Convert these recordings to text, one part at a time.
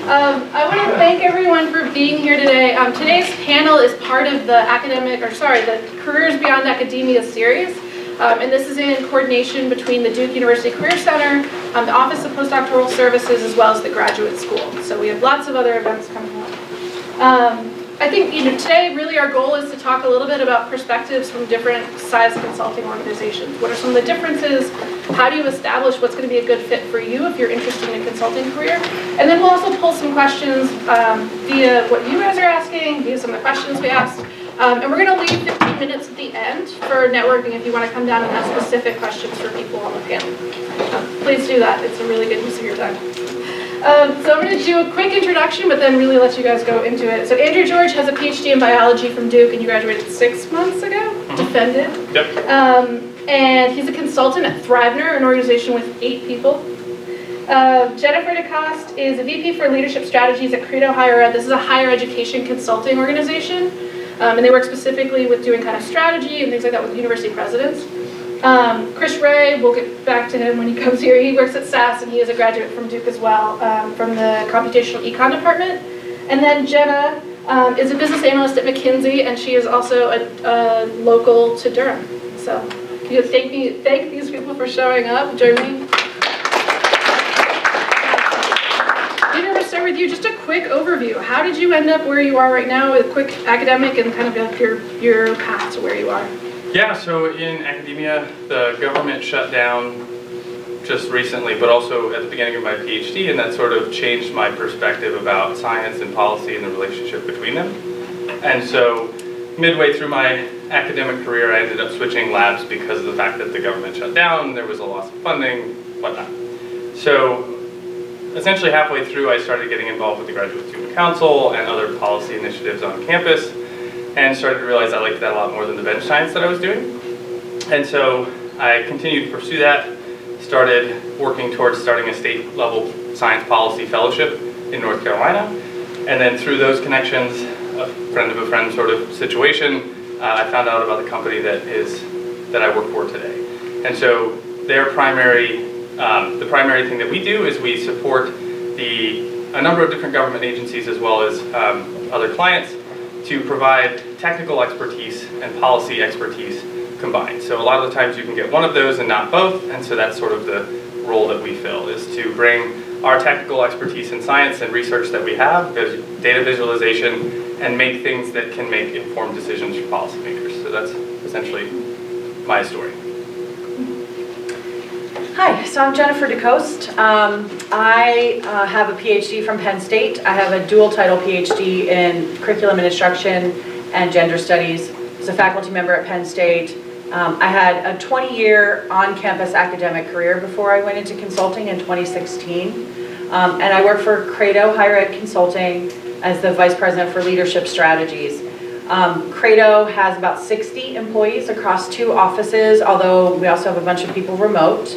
I want to thank everyone for being here today. Today's panel is part of the the Careers Beyond Academia series. And this is in coordination between the Duke University Career Center, the Office of Postdoctoral Services, as well as the Graduate School. So we have lots of other events coming up. I think today really our goal is to talk a little bit about perspectives from different size consulting organizations. What are some of the differences? How do you establish what's going to be a good fit for you if you're interested in a consulting career? And then we'll also pull some questions via what you guys are asking, via some of the questions we asked. And we're going to leave 15 minutes at the end for networking if you want to come down and ask specific questions for people on the panel. Please do that. It's a really good use of your time. So I'm going to do a quick introduction, but then really let you guys go into it. So Andrew George has a PhD in biology from Duke, and you graduated 6 months ago? Mm-hmm. Defended. Yep. And he's a consultant at Thrivener, an organization with 8 people. Jennifer DeCoste is a VP for Leadership Strategies at Credo Higher Ed. This is a higher education consulting organization. And they work specifically with doing kind of strategy and things like that with university presidents. Chris Ray, we'll get back to him when he comes here. He works at SAS and he is a graduate from Duke as well, from the computational econ department. And then Jenna is a business analyst at McKinsey, and she is also a local to Durham. So can you thank these people for showing up, join me. Start with you, just a quick overview. How did you end up where you are right now, with a quick academic and kind of like your path to where you are? Yeah, so in academia, the government shut down just recently, but also at the beginning of my PhD, and that sort of changed my perspective about science and policy and the relationship between them. And so midway through my academic career, I ended up switching labs because of the fact that the government shut down, there was a loss of funding, whatnot. So essentially halfway through, I started getting involved with the Graduate Student Council and other policy initiatives on campus, and started to realize I liked that a lot more than the bench science that I was doing. And so I continued to pursue that, started working towards starting a state-level science policy fellowship in North Carolina, and then through those connections, a friend of a friend sort of situation, I found out about the company that I work for today. And so their the primary thing that we do is we support a number of different government agencies as well as other clients to provide technical expertise and policy expertise combined. So a lot of the times you can get one of those and not both, and so that's sort of the role that we fill, is to bring our technical expertise in science and research that we have, data visualization, and make things that can make informed decisions for policymakers. So that's essentially my story. Hi, so I'm Jennifer DeCoste. I have a PhD from Penn State. I have a dual title PhD in curriculum and instruction and gender studies. As a faculty member at Penn State, I had a 20-year on-campus academic career before I went into consulting in 2016. And I work for Credo Higher Ed Consulting as the Vice President for Leadership Strategies. Credo has about 60 employees across 2 offices, although we also have a bunch of people remote.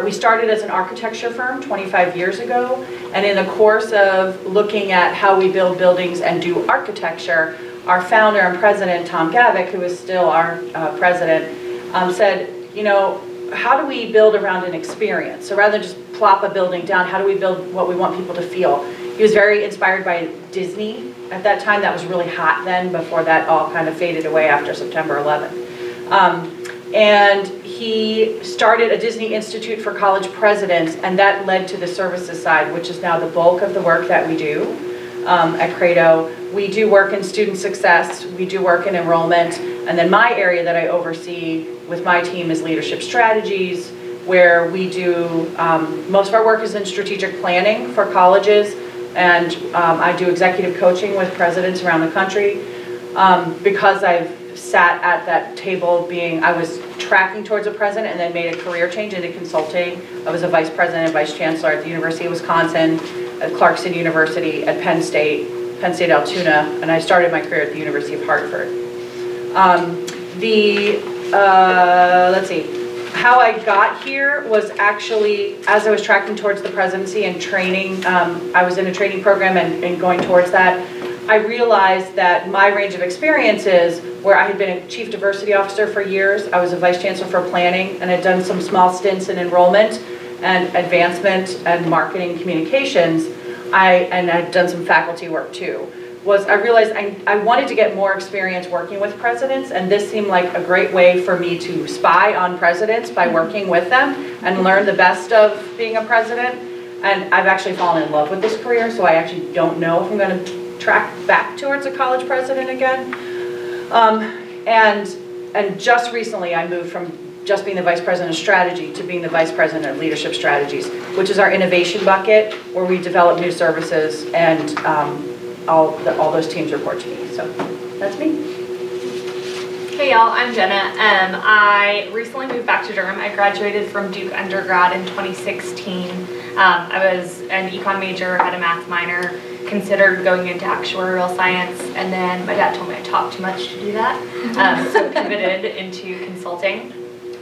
We started as an architecture firm 25 years ago, and in the course of looking at how we build buildings and do architecture, our founder and president, Tom Gavick, who is still our president, said, how do we build around an experience? So rather than just plop a building down, how do we build what we want people to feel? He was very inspired by Disney at that time. That was really hot then, before that all kind of faded away after September 11th. And he started a Disney Institute for College Presidents, and that led to the services side, which is now the bulk of the work that we do at Credo. We do work in student success, we do work in enrollment, and then my area that I oversee with my team is leadership strategies, where we do, most of our work is in strategic planning for colleges, and I do executive coaching with presidents around the country. Because I've sat at that table I was tracking towards a president and then made a career change into consulting. I was a vice president and vice chancellor at the University of Wisconsin, at Clarkson University, at Penn State Altoona, and I started my career at the University of Hartford. Let's see, how I got here was actually, as I was tracking towards the presidency and training, I was in a training program and going towards that, I realized that my range of experiences, where I had been a chief diversity officer for years, I was a vice chancellor for planning, and had done some small stints in enrollment, and advancement and marketing communications, and I'd done some faculty work too, was I realized I wanted to get more experience working with presidents, and this seemed like a great way for me to spy on presidents by working with them and learn the best of being a president. And I've actually fallen in love with this career, so I actually don't know if I'm going to track back towards a college president again. And just recently I moved from just being the Vice President of Strategy to being the Vice President of Leadership Strategies, which is our innovation bucket where we develop new services, and all those teams report to me. So that's me. Hey y'all, I'm Jenna. I recently moved back to Durham. I graduated from Duke undergrad in 2016. I was an econ major, had a math minor, considered going into actuarial science, and then my dad told me I talked too much to do that, so pivoted into consulting.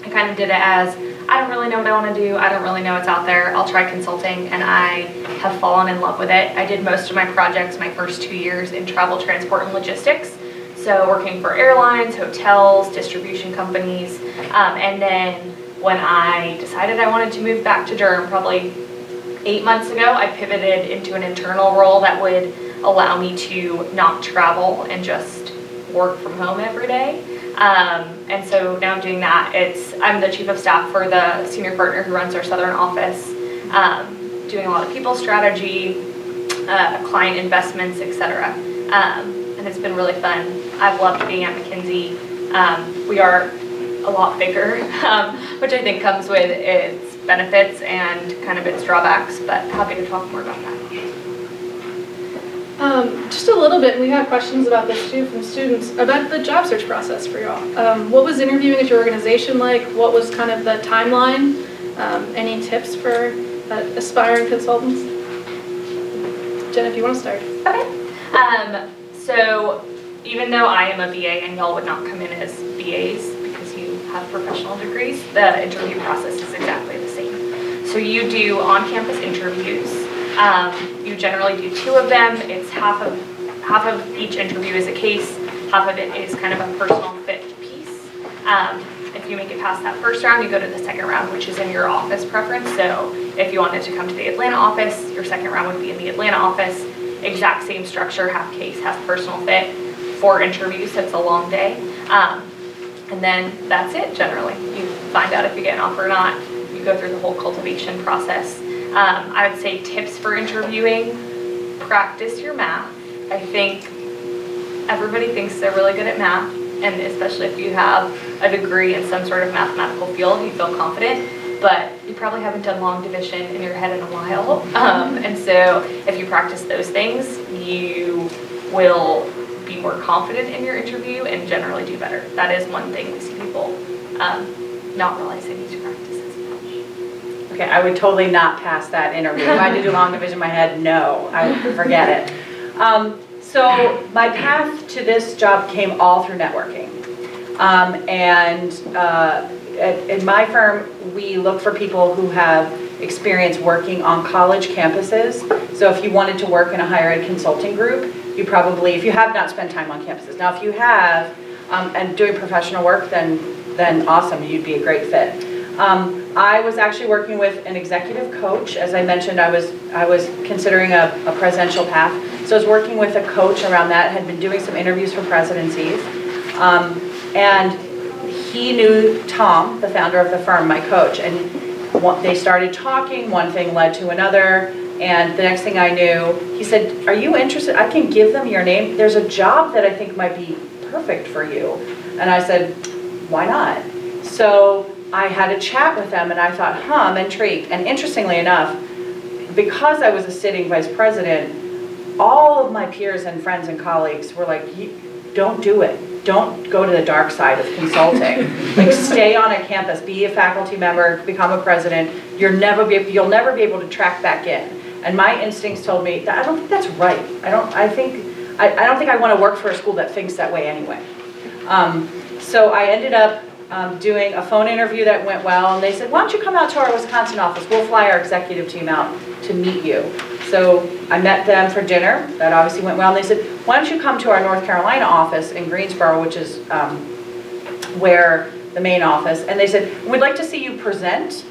I kind of did it as, I don't really know what I want to do, I don't really know what's out there, I'll try consulting, and I have fallen in love with it. I did most of my projects my first 2 years in travel, transport, and logistics, so working for airlines, hotels, distribution companies, and then when I decided I wanted to move back to Durham, probably 8 months ago, I pivoted into an internal role that would allow me to not travel and just work from home every day. And so now I'm doing that. I'm the chief of staff for the senior partner who runs our southern office, doing a lot of people strategy, client investments, etc. And it's been really fun. I've loved being at McKinsey. We are a lot bigger, which I think comes with its benefits and kind of its drawbacks, but happy to talk more about that. Just a little bit, we had questions about this too from students, about the job search process for y'all. What was interviewing at your organization like? What was kind of the timeline? Any tips for aspiring consultants? Jen, if you want to start. Okay. So even though I am a BA and y'all would not come in as BAs because you have professional degrees, the interview process is exactly the same. So you do on-campus interviews. You generally do 2 of them. It's half of each interview is a case, half of it is kind of a personal fit piece. If you make it past that first round, you go to the second round, which is in your office preference. So if you wanted to come to the Atlanta office, your second round would be in the Atlanta office. Exact same structure, half case, half personal fit. 4 interviews, so it's a long day. And then that's it generally. You find out if you get an offer or not. You go through the whole cultivation process. I would say tips for interviewing: practice your math. I think everybody thinks they're really good at math, and especially if you have a degree in some sort of mathematical field, you feel confident, but you probably haven't done long division in your head in a while. And so if you practice those things, you will be more confident in your interview and generally do better. That is one thing we see people not realize they need to practice. Okay, I would totally not pass that interview. If I had to do long division in my head, no, I would forget it. So my path to this job came all through networking. In my firm, we look for people who have experience working on college campuses. So if you wanted to work in a higher ed consulting group, you probably, if you have not spent time on campuses. Now if you have, and doing professional work, then awesome, you'd be a great fit. I was actually working with an executive coach. As I mentioned, I was considering a presidential path. So I was working with a coach around that, had been doing some interviews for presidencies. And he knew Tom, the founder of the firm, my coach, and they started talking, one thing led to another, and the next thing I knew, he said, "Are you interested? I can give them your name. There's a job that I think might be perfect for you." And I said, "Why not?" So I had a chat with them and I thought, I'm intrigued. And interestingly enough, because I was a sitting vice president, all of my peers and friends and colleagues were like, don't do it. Don't go to the dark side of consulting. Like, stay on a campus, be a faculty member, become a president. You'll never be able to track back in. And my instincts told me that I don't think that's right. I don't think I want to work for a school that thinks that way anyway. So I ended up doing a phone interview that went well, and they said, "Why don't you come out to our Wisconsin office? We'll fly our executive team out to meet you." So I met them for dinner. That obviously went well. And they said, "Why don't you come to our North Carolina office in Greensboro," which is where the main office, and they said, "We'd like to see you present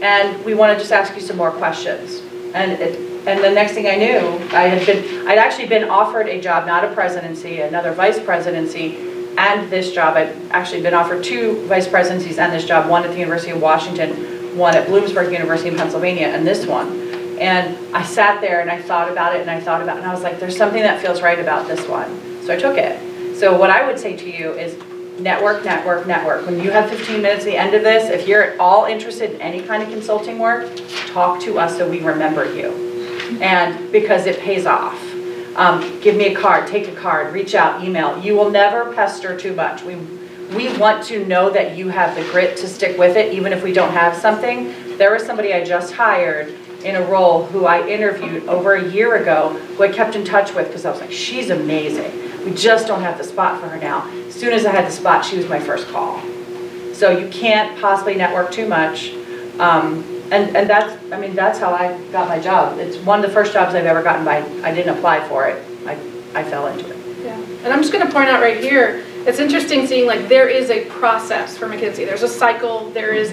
and we want to just ask you some more questions. And the next thing I knew, I'd actually been offered a job, not a presidency, another vice presidency, and this job. I'd actually been offered 2 vice presidencies and this job, one at the University of Washington, one at Bloomsburg University in Pennsylvania, and this one. And I sat there and I thought about it and I thought about it, and I was like, there's something that feels right about this one. So I took it. So what I would say to you is network, network, network. When you have 15 minutes at the end of this, if you're at all interested in any kind of consulting work, talk to us so we remember you. And because it pays off. Give me a card, take a card, reach out, email. You will never pester too much. We want to know that you have the grit to stick with it, even if we don't have something. There was somebody I just hired in a role who I interviewed over a year ago, who I kept in touch with because I was like, she's amazing. We just don't have the spot for her now. As soon as I had the spot, she was my first call. So you can't possibly network too much. And that's how I got my job. It's one of the first jobs I've ever gotten by, I didn't apply for it. I fell into it. Yeah, and I'm just going to point out right here, it's interesting seeing like there is a process for McKinsey. There's a cycle, there is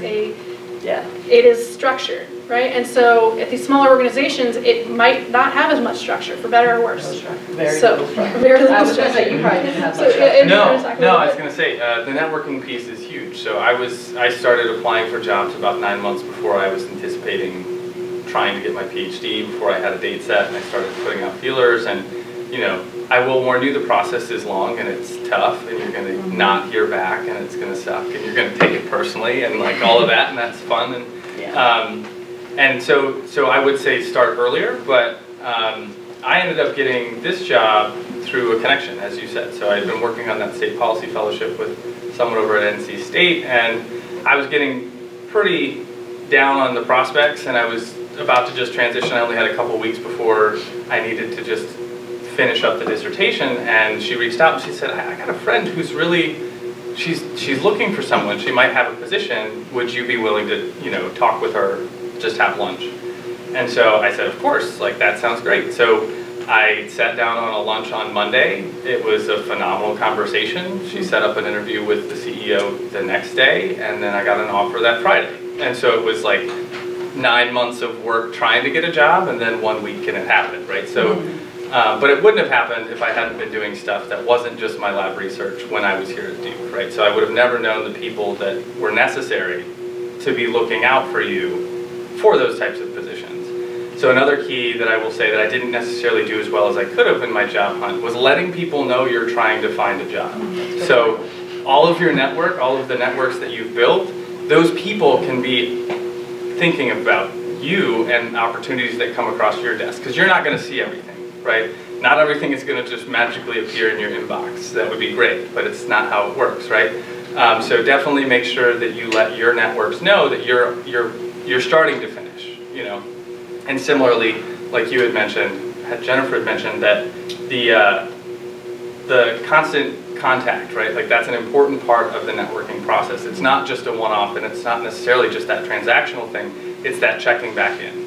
it is structured, right? And so at these smaller organizations, it might not have as much structure, for better or worse. Very little structure. Very little I was structure. going to say, you probably didn't have So, much structure. No, I was going to say, the networking piece is huge. So I started applying for jobs about 9 months before I was anticipating trying to get my PhD, before I had a date set, and I started putting out feelers. And, you know, I will warn you, the process is long and it's tough, and you're going to not hear back, and it's going to suck, and you're going to take it personally, and like all of that, and that's fun. And so I would say start earlier, but I ended up getting this job through a connection, as you said. So I'd been working on that state policy fellowship with someone over at NC State, and I was getting pretty down on the prospects, and I was about to just transition. I only had a couple weeks before I needed to just finish up the dissertation, and she reached out and she said, I got a friend who's really, she's looking for someone. She might have a position. Would you be willing to, you know, talk with her, just have lunch? And so I said, of course, like that sounds great. So I sat down on a lunch on Monday. It was a phenomenal conversation. She set up an interview with the CEO the next day, and then I got an offer that Friday. And so it was like 9 months of work trying to get a job, and then 1 week and it happened, right? So, but it wouldn't have happened if I hadn't been doing stuff that wasn't just my lab research when I was here at Duke, right? So I would have never known the people that were necessary to be looking out for you for those types of positions. So another key that I will say that I didn't necessarily do as well as I could have in my job hunt was letting people know you're trying to find a job. So all of your network, all of the networks that you've built, those people can be thinking about you and opportunities that come across your desk, because you're not going to see everything, right? Not everything is going to just magically appear in your inbox. That would be great, but it's not how it works, right? So definitely make sure that you let your networks know that you're starting to finish, you know. And similarly, like you had mentioned, Jennifer had mentioned, that the constant contact, right? Like that's an important part of the networking process. It's not just a one-off, and it's not necessarily just that transactional thing. It's that checking back in.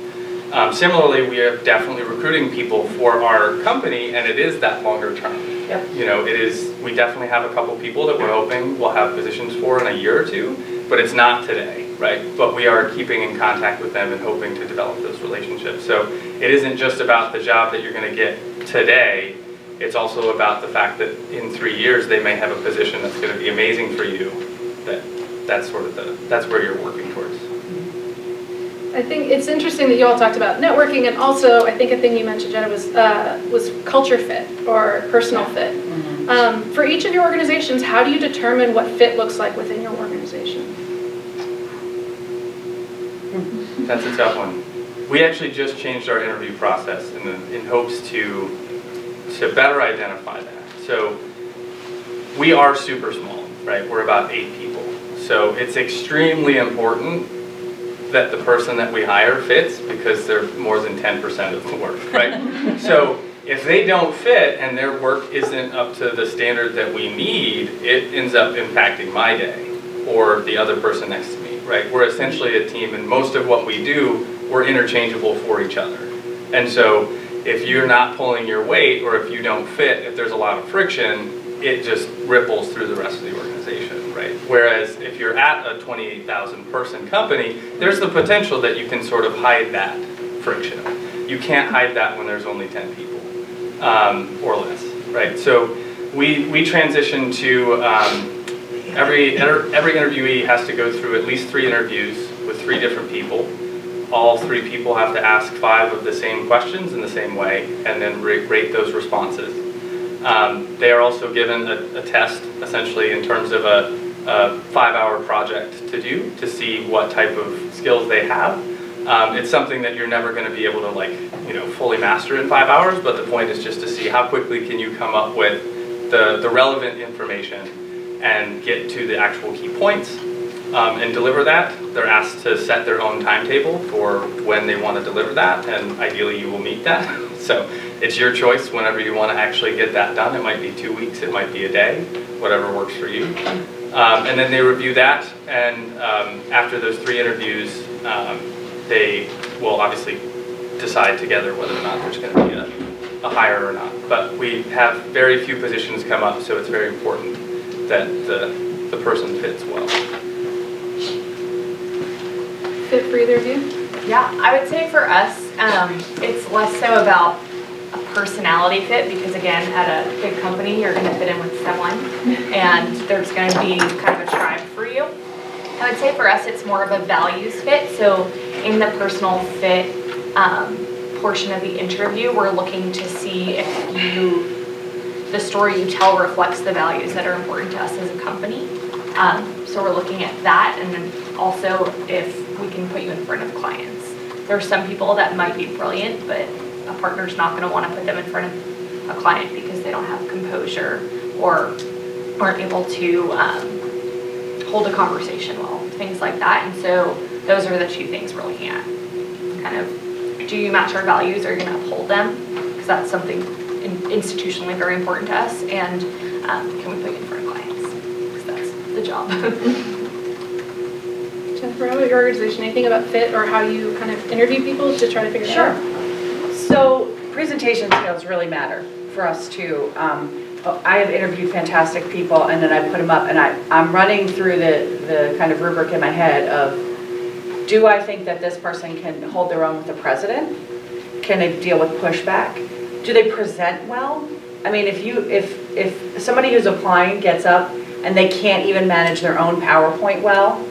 Similarly, we are definitely recruiting people for our company, and it is that longer term. Yep. You know, it is. We definitely have a couple people that we're hoping we'll have positions for in a year or two, but it's not today, right? But we are keeping in contact with them and hoping to develop those relationships. So it isn't just about the job that you're going to get today. It's also about the fact that in 3 years they may have a position that's going to be amazing for you. That's sort of that's where you're working towards. I think it's interesting that you all talked about networking, and also I think a thing you mentioned, Jenna, was culture fit or personal fit. For each of your organizations, how do you determine what fit looks like within your organization? That's a tough one. We actually just changed our interview process in hopes to better identify that. So we are super small, right? We're about 8 people. So it's extremely important that the person that we hire fits, because they're more than 10% of the work, right? So if they don't fit and their work isn't up to the standard that we need, it ends up impacting my day or the other person next to me, right? We're essentially a team, and most of what we do, we're interchangeable for each other. And so if you're not pulling your weight, or if you don't fit, if there's a lot of friction, it just ripples through the rest of the organization. right? Whereas if you're at a 28,000 person company, there's the potential that you can sort of hide that friction. You can't hide that when there's only 10 people or less, right? So we transitioned to every interviewee has to go through at least 3 interviews with 3 different people. All 3 people have to ask 5 of the same questions in the same way and then rate those responses. They are also given a test, essentially, in terms of a 5-hour project to do to see what type of skills they have. It's something that you're never going to be able to, like, fully master in 5 hours, but the point is just to see how quickly can you come up with the relevant information and get to the actual key points and deliver that. They're asked to set their own timetable for when they want to deliver that, and ideally you will meet that. So it's your choice whenever you want to actually get that done. It might be 2 weeks, it might be a day, whatever works for you. And then they review that, and after those 3 interviews, they will obviously decide together whether or not there's going to be a hire or not. But we have very few positions come up, so it's very important that the person fits well. Fit for either of you? Yeah, I would say for us, it's less so about a personality fit, because again, at a big company, you're going to fit in with someone, and there's going to be kind of a tribe for you. I would say for us, it's more of a values fit. So in the personal fit portion of the interview, we're looking to see if the story you tell reflects the values that are important to us as a company. So we're looking at that, and then also if we can put you in front of clients. There are some people that might be brilliant, but a partner's not going to want to put them in front of a client because they don't have composure or aren't able to hold a conversation well, things like that. And so those are the 2 things we're looking at. Kind of, do you match our values? Are you going to uphold them? Because that's something institutionally very important to us. And can we put you in front of clients? Because that's the job. Jennifer, how about your organization? Anything about fit or how you kind of interview people to try to figure it out? Sure. So presentation skills really matter for us too. I have interviewed fantastic people, and then I put them up, and I'm running through the kind of rubric in my head of, do I think that this person can hold their own with the president? Can they deal with pushback? Do they present well? I mean, if somebody who's applying gets up and they can't even manage their own PowerPoint well,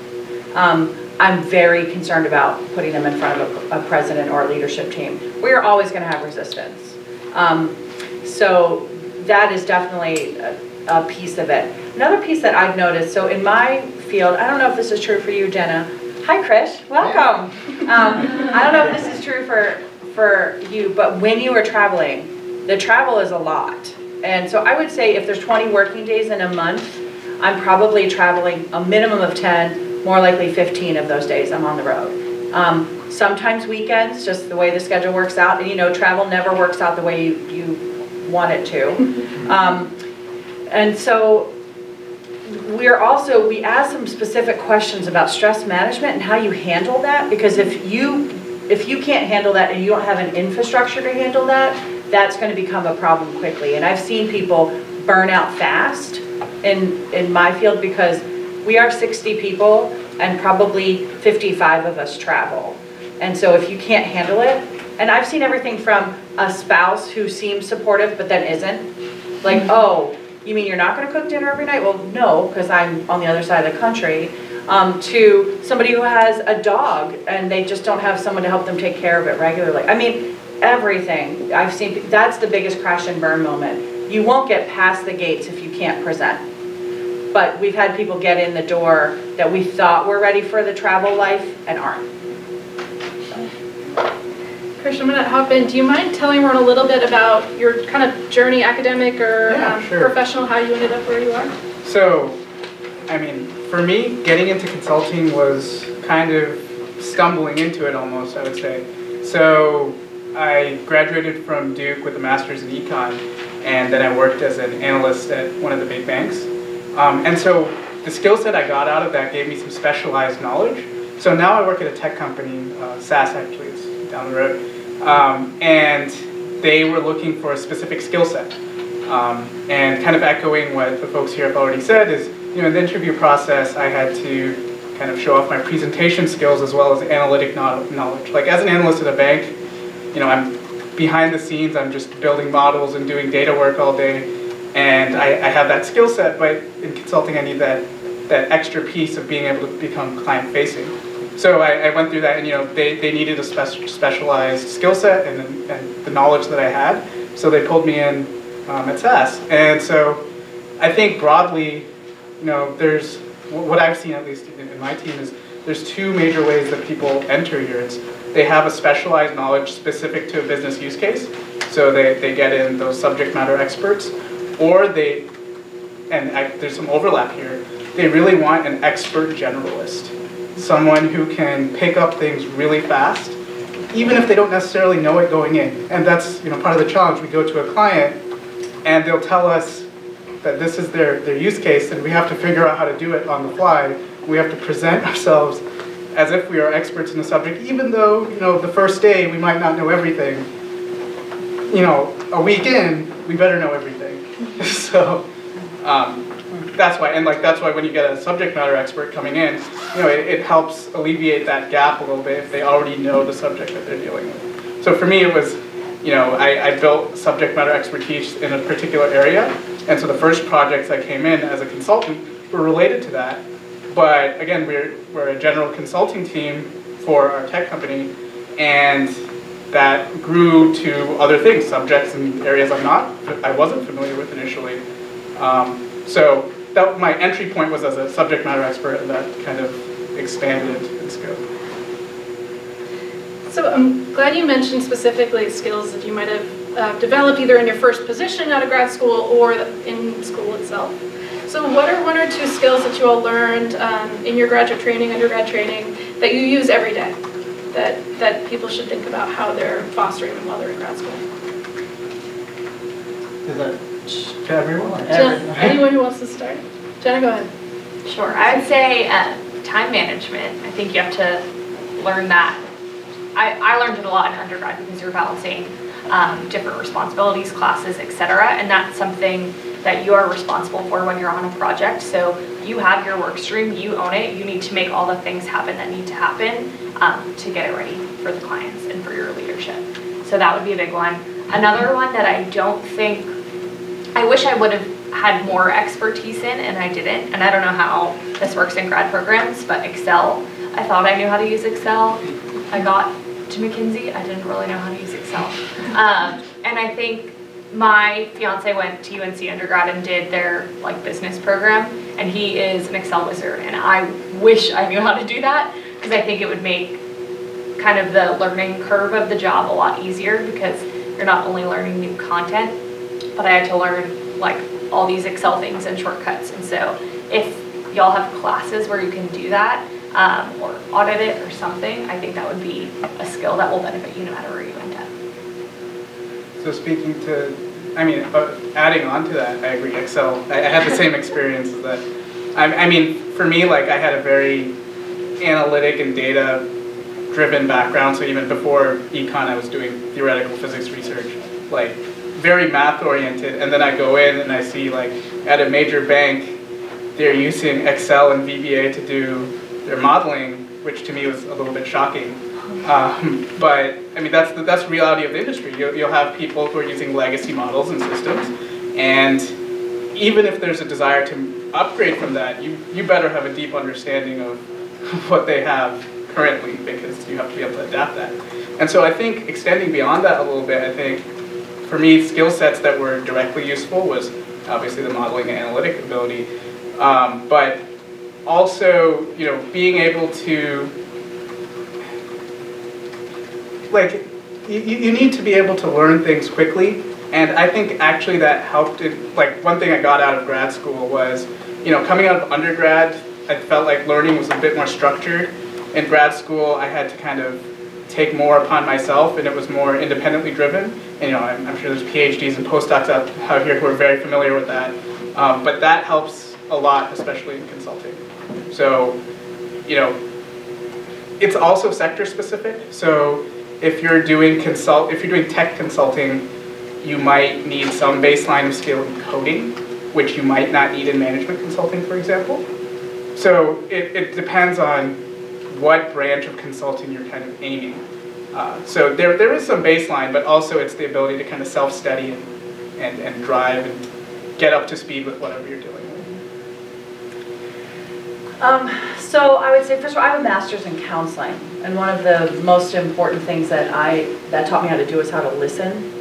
I'm very concerned about putting them in front of a president or a leadership team. We're always going to have resistance. So that is definitely a piece of it. Another piece that I've noticed, so in my field, I don't know if this is true for you, Jenna. Hi, Krish. Welcome. I don't know if this is true for you, but when you are traveling, the travel is a lot. And so I would say if there's 20 working days in a month, I'm probably traveling a minimum of 10, more likely 15 of those days I'm on the road. Sometimes weekends, just the way the schedule works out, and travel never works out the way you want it to. And so we ask some specific questions about stress management and how you handle that, because if you can't handle that and you don't have an infrastructure to handle that, that's going to become a problem quickly. And I've seen people burn out fast in my field, because we are 60 people and probably 55 of us travel. And so if you can't handle it, and I've seen everything from a spouse who seems supportive but then isn't, like, oh, you mean you're not going to cook dinner every night? Well, no, because I'm on the other side of the country. To somebody who has a dog and they just don't have someone to help them take care of it regularly. I mean, everything I've seen, that's the biggest crash and burn moment. You won't get past the gates if you can't present. But we've had people get in the door that we thought were ready for the travel life and aren't. Krish, I'm going to hop in. Do you mind telling everyone a little bit about your kind of journey, academic or professional, how you ended up where you are? So, I mean, for me, getting into consulting was kind of stumbling into it almost, I would say. So, I graduated from Duke with a master's in econ, and then I worked as an analyst at one of the big banks. And so the skill set I got out of that gave me some specialized knowledge. So now I work at a tech company, SaaS actually, it's down the road. And they were looking for a specific skill set. And kind of echoing what the folks here have already said is, in the interview process, I had to kind of show off my presentation skills as well as analytic knowledge. Like as an analyst at a bank, I'm behind the scenes, I'm just building models and doing data work all day, and I have that skill set, but in consulting I need that extra piece of being able to become client-facing. So I went through that, and they needed a specialized skill set and the knowledge that I had, so they pulled me in at SAS. And so I think broadly, there's, what I've seen at least in my team is there's two major ways that people enter here. They have a specialized knowledge specific to a business use case, so they get in those subject matter experts, or there's some overlap here, they really want an expert generalist, someone who can pick up things really fast, even if they don't necessarily know it going in. And that's part of the challenge. We go to a client, and they'll tell us that this is their use case, and we have to figure out how to do it on the fly. We have to present ourselves as if we are experts in the subject, even though the first day we might not know everything. A week in, we better know everything. So that's why, and that's why when you get a subject matter expert coming in, it helps alleviate that gap a little bit if they already know the subject that they're dealing with. So for me, it was, I built subject matter expertise in a particular area, and so the first projects I came in as a consultant were related to that. But again, we're a general consulting team for our tech company, and that grew to other things, subjects and areas I wasn't familiar with initially. So my entry point was as a subject matter expert, and that kind of expanded in scope. So I'm glad you mentioned specifically skills that you might have developed either in your first position out of grad school or in school itself. So what are one or two skills that you all learned in your graduate training, undergrad training, that you use every day, that people should think about how they're fostering them while they're in grad school? Is that to everyone? Anyone who wants to start? Jenna, go ahead. Sure. I would say time management. I think you have to learn that. I learned it a lot in undergrad because you're balancing different responsibilities, classes, etc. And that's something that you are responsible for when you're on a project. So you have your work stream, you own it, you need to make all the things happen that need to happen to get it ready for the clients and for your leadership. So that would be a big one. Another one that I don't think, I wish I would have had more expertise in, and I didn't, and I don't know how this works in grad programs, but Excel. I thought I knew how to use Excel. I got to McKinsey, I didn't really know how to use Excel. And I think my fiance went to UNC undergrad and did their business program, and he is an Excel wizard, and I wish I knew how to do that, because I think it would make kind of the learning curve of the job a lot easier, because you're not only learning new content, but I had to learn all these Excel things and shortcuts. And so if y'all have classes where you can do that, or audit it or something, I think that would be a skill that will benefit you no matter where you end up. So speaking to, adding on to that, I agree, Excel. I had the same experience that, for me, I had a very analytic and data-driven background, so even before econ, I was doing theoretical physics research, very math-oriented, and then I go in and I see, at a major bank, they're using Excel and VBA to do their modeling, which to me was a little bit shocking. But that's the reality of the industry. You'll have people who are using legacy models and systems, and even if there's a desire to upgrade from that, you better have a deep understanding of what they have currently, because you have to be able to adapt that. And so I think extending beyond that a little bit, I think for me, skill sets that were directly useful was obviously the modeling and analytic ability, but also, being able to, you need to be able to learn things quickly, and I think actually that helped. One thing I got out of grad school was, coming out of undergrad, I felt like learning was a bit more structured. In grad school, I had to kind of take more upon myself, and it was more independently driven. And I'm sure there's PhDs and postdocs out here who are very familiar with that, but that helps a lot, especially in consulting. So, it's also sector specific. So if you're doing tech consulting, you might need some baseline of skill in coding. which you might not need in management consulting, for example. So it depends on what branch of consulting you're kind of aiming. So there is some baseline, but also it's the ability to kind of self-study and drive and get up to speed with whatever you're doing. So I would say, first of all, I have a master's in counseling, and one of the most important things that taught me how to do is how to listen.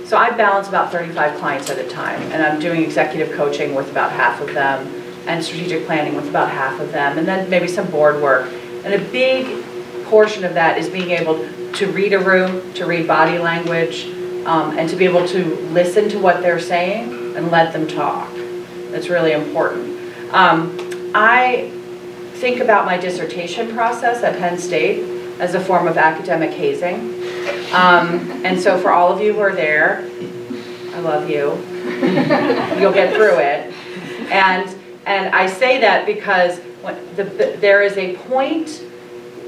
So I balance about 35 clients at a time, and I'm doing executive coaching with about half of them, and strategic planning with about half of them, and then maybe some board work. And a big portion of that is being able to read a room, to read body language, and to be able to listen to what they're saying and let them talk. That's really important. I think about my dissertation process at Penn State as a form of academic hazing. And so for all of you who are there, I love you. You'll get through it. And I say that because there is a point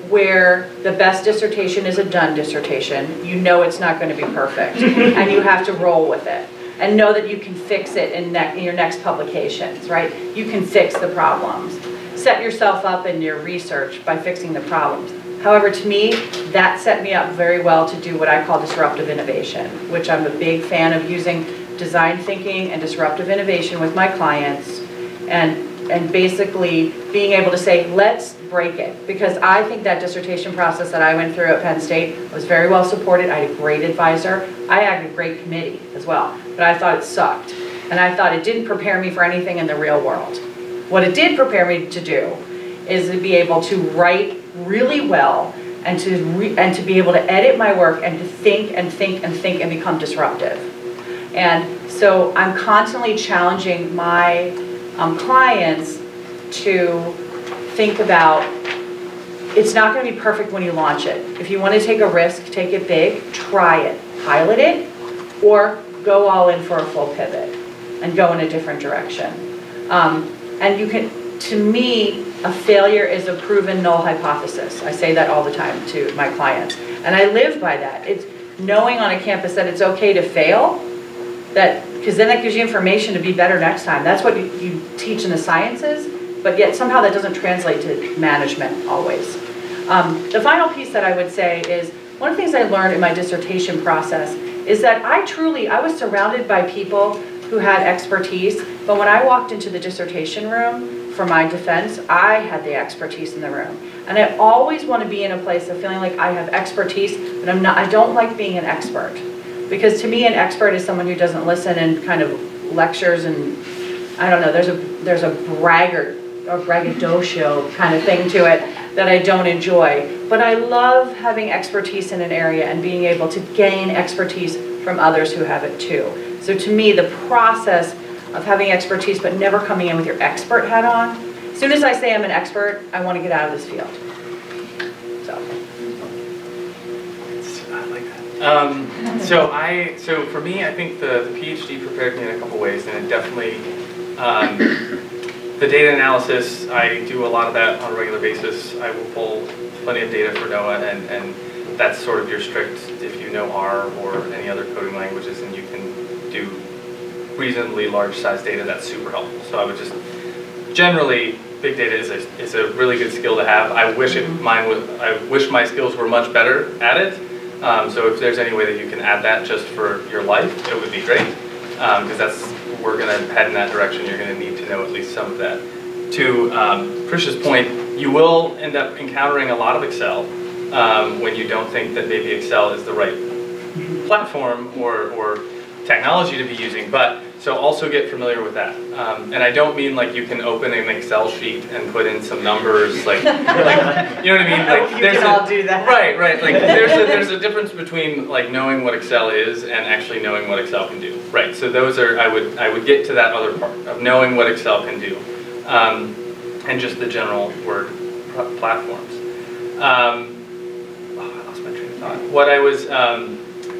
where the best dissertation is a done dissertation. You know it's not going to be perfect, and you have to roll with it. And know that you can fix it in your next publications, right? You can fix the problems. Set yourself up in your research by fixing the problems. However, to me, that set me up very well to do what I call disruptive innovation, which I'm a big fan of using design thinking and disruptive innovation with my clients, and basically being able to say, let's break it. Because I think that dissertation process that I went through at Penn State was very well supported. I had a great advisor. I had a great committee as well. But I thought it sucked. And I thought it didn't prepare me for anything in the real world. What it did prepare me to do is to be able to write really well and to be able to edit my work and to think and think and think and become disruptive. And so I'm constantly challenging my clients to think about, it's not going to be perfect when you launch it. If you want to take a risk, take it big, try it, pilot it, or go all in for a full pivot and go in a different direction. And you can, to me, a failure is a proven null hypothesis. I say that all the time to my clients. And I live by that. It's knowing on a campus that it's okay to fail, because then that gives you information to be better next time. That's what you teach in the sciences, but yet somehow that doesn't translate to management always. The final piece that I would say is, one of the things I learned in my dissertation process is that I was surrounded by people who had expertise, but when I walked into the dissertation room for my defense, I had the expertise in the room. And I always want to be in a place of feeling like I have expertise, but I don't like being an expert. Because to me, an expert is someone who doesn't listen and kind of lectures, and I don't know, there's a braggart or braggadocio kind of thing to it that I don't enjoy. But I love having expertise in an area and being able to gain expertise from others who have it too. So to me, the process of having expertise but never coming in with your expert hat on, as soon as I say I'm an expert, I want to get out of this field. So. I like that. So for me, I think the PhD prepared me in a couple ways, and it definitely, the data analysis, I do a lot of that on a regular basis. I will pull plenty of data for NOAA, and that's sort of your strict, if you know R or any other coding languages, and you can do reasonably large size data, that's super helpful. So I would just, generally, big data is a really good skill to have. I wish my skills were much better at it. So if there's any way that you can add that just for your life, it would be great. Because we're going to head in that direction. You're going to need to know at least some of that. To Trish's point, you will end up encountering a lot of Excel when you don't think that maybe Excel is the right platform or technology to be using. But so also get familiar with that. And I don't mean like you can open an Excel sheet and put in some numbers, like you know what I mean? Like you can all do that. Right. Like there's a difference between like knowing what Excel is and actually knowing what Excel can do. Right. So those are I would get to that other part of knowing what Excel can do, and just the general word platforms. I lost my train of thought.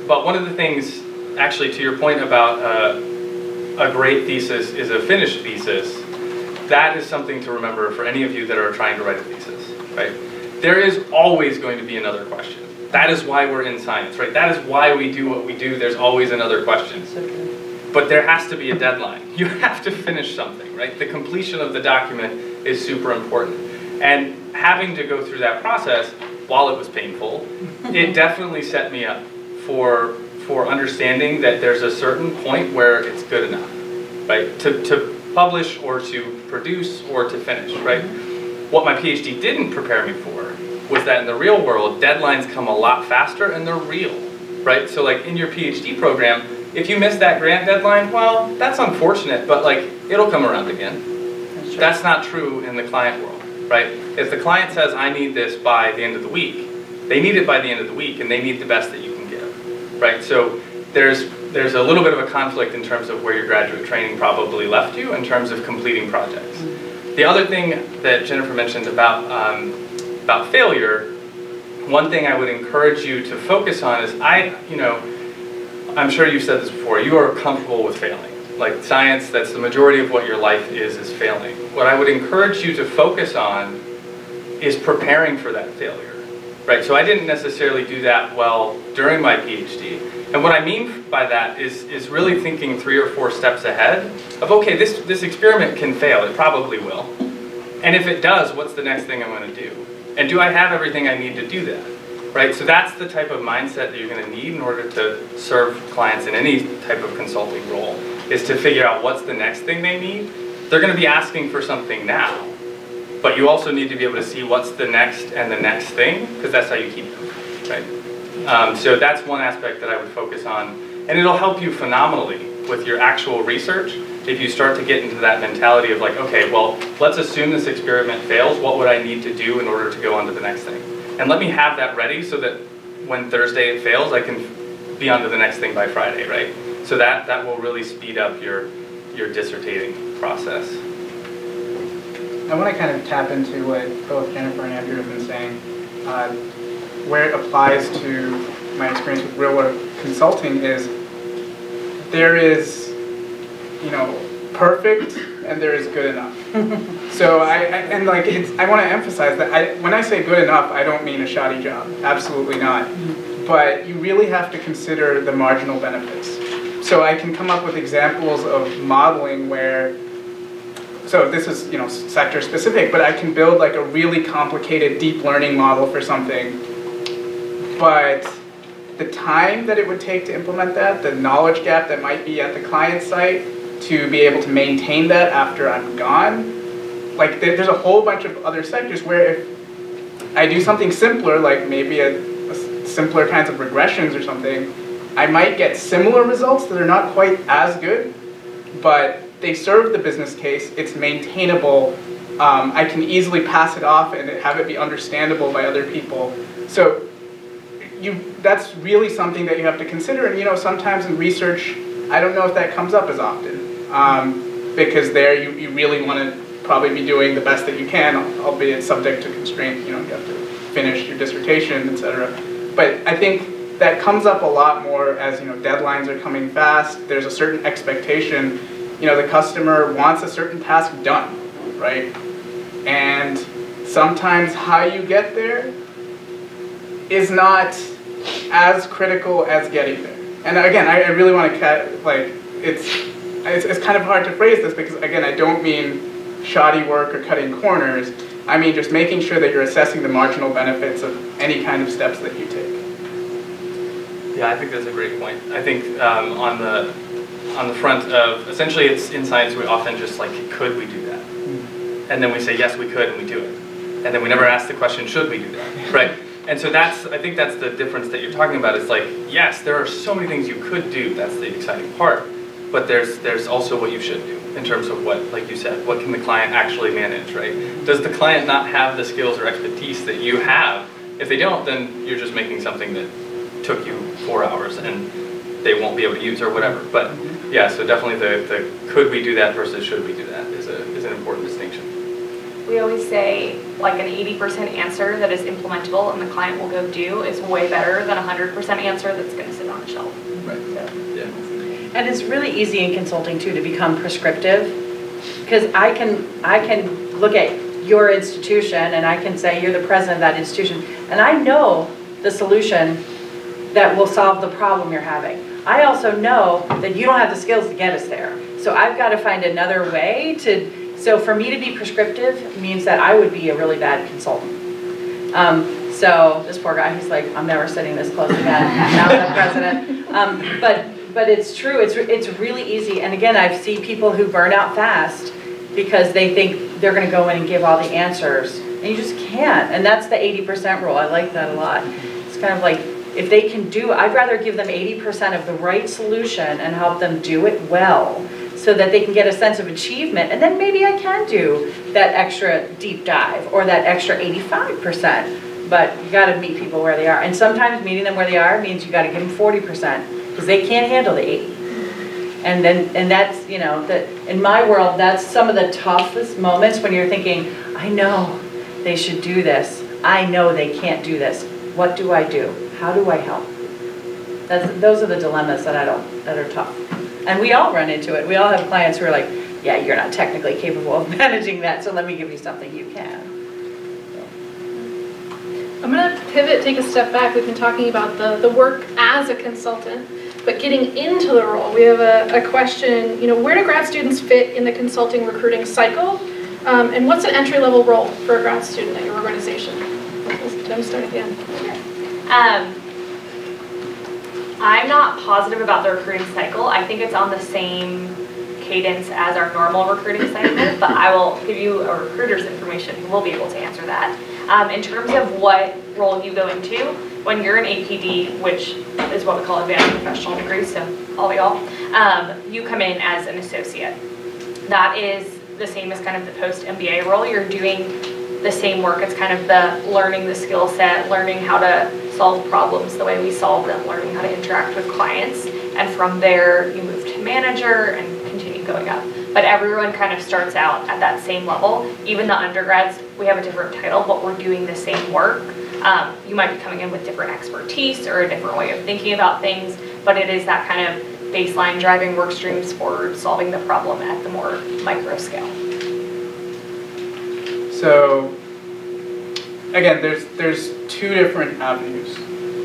But one of the things, actually, to your point about a great thesis is a finished thesis, that is something to remember for any of you that are trying to write a thesis, right? There is always going to be another question. That is why we're in science, right? That is why we do what we do. There's always another question. but there has to be a deadline. You have to finish something, right? The completion of the document is super important. And having to go through that process, while it was painful, it definitely set me up for understanding that there's a certain point where it's good enough, right? To publish or to produce or to finish, right? What my PhD didn't prepare me for was that in the real world, deadlines come a lot faster and they're real, right? So like in your PhD program, if you miss that grant deadline, well, that's unfortunate, but like it'll come around again. That's not true in the client world, right? If the client says, I need this by the end of the week, they need it by the end of the week and they need the best that you can give, right? So there's a little bit of a conflict in terms of where your graduate training probably left you in terms of completing projects. The other thing that Jennifer mentioned about failure, one thing I would encourage you to focus on is I'm sure you've said this before, you are comfortable with failing. Like science, that's the majority of what your life is failing. What I would encourage you to focus on is preparing for that failure, right? So I didn't necessarily do that well during my PhD. And what I mean by that is really thinking 3 or 4 steps ahead of, okay, this experiment can fail, it probably will. And if it does, what's the next thing I'm going to do? And do I have everything I need to do that? Right? So that's the type of mindset that you're going to need in order to serve clients in any type of consulting role, is to figure out what's the next thing they need. They're going to be asking for something now, but you also need to be able to see what's the next and the next thing, because that's how you keep them, right? So that's one aspect that I would focus on, and it'll help you phenomenally with your actual research if you start to get into that mentality of like, okay, well, let's assume this experiment fails, what would I need to do in order to go on to the next thing? And let me have that ready so that when Thursday it fails, I can be on to the next thing by Friday, right? So that will really speed up your dissertating process. I want to kind of tap into what both Jennifer and Andrew have been saying, where it applies to my experience with real-world consulting is there is, perfect and there is good enough. So I want to emphasize that when I say good enough, I don't mean a shoddy job. Absolutely not. But you really have to consider the marginal benefits. So I can come up with examples of modeling where, so this is sector specific, but I can build like a really complicated deep learning model for something, but the time that it would take to implement that, the knowledge gap that might be at the client site to be able to maintain that after I'm gone, like there's a whole bunch of other sectors where if I do something simpler, like maybe a simpler kinds of regressions or something, I might get similar results that are not quite as good, but they serve the business case, it's maintainable, I can easily pass it off and have it be understandable by other people. So that's really something that you have to consider, and sometimes in research, I don't know if that comes up as often, because there you really want to probably be doing the best that you can, albeit subject to constraint, you have to finish your dissertation, etc. But I think that comes up a lot more as deadlines are coming fast, there's a certain expectation, the customer wants a certain task done, right? And sometimes how you get there is not as critical as getting there. And again, I really want to it's kind of hard to phrase this because again, I don't mean shoddy work or cutting corners. I mean just making sure that you're assessing the marginal benefits of any kind of steps that you take. Yeah, I think that's a great point. I think on the front of, essentially it's in science we often just like, could we do that? And then we say, yes, we could, and we do it. And then we never ask the question, should we do that, right? And so I think that's the difference that you're talking about. It's like, yes, there are so many things you could do, that's the exciting part, but there's also what you should do in terms of what, like you said, what can the client actually manage, right? Does the client not have the skills or expertise that you have? If they don't, then you're just making something that took you 4 hours and they won't be able to use or whatever. But yeah, so definitely the could we do that versus should we do that is an important distinction. We always say like an 80% answer that is implementable and the client will go do is way better than a 100% answer that's going to sit on a shelf. Right. So. Yeah. And it's really easy in consulting too to become prescriptive, because I can look at your institution and I can say you're the president of that institution and I know the solution that will solve the problem you're having. I also know that you don't have the skills to get us there. So I've got to find another way to, so for me to be prescriptive means that I would be a really bad consultant. So this poor guy, he's like, I'm never sitting this close again, now that I'm president. But it's true, it's really easy. And again, I've seen people who burn out fast because they think they're gonna go in and give all the answers. And you just can't, and that's the 80% rule. I like that a lot. It's kind of like, if they can do, I'd rather give them 80% of the right solution and help them do it well so that they can get a sense of achievement. And then maybe I can do that extra deep dive or that extra 85%. But you gotta meet people where they are. And sometimes meeting them where they are means you gotta give them 40% because they can't handle the 80. And that's, you know, that in my world, that's some of the toughest moments when you're thinking, I know they should do this. I know they can't do this. What do I do? How do I help? Those are the dilemmas that are tough. And we all run into it. We all have clients who are like, yeah, you're not technically capable of managing that, so let me give you something you can. I'm going to pivot, take a step back. We've been talking about the work as a consultant, but getting into the role, we have a question, you know, where do grad students fit in the consulting recruiting cycle? And what's an entry-level role for a grad student at your organization? Let's start again. I'm not positive about the recruiting cycle. I think it's on the same cadence as our normal recruiting cycle, but I will give you a recruiter's information who will be able to answer that. In terms of what role you go into, when you're an APD, which is what we call advanced professional degrees, so all y'all, you come in as an associate. That is the same as kind of the post-MBA role. You're doing the same work. It's kind of the learning the skill set, learning how to solve problems the way we solve them, learning how to interact with clients, and from there you move to manager and continue going up. But everyone kind of starts out at that same level. Even the undergrads, we have a different title, but we're doing the same work. You might be coming in with different expertise or a different way of thinking about things, but it is that kind of baseline driving work streams forward, solving the problem at the more micro scale. So again, there's two different avenues.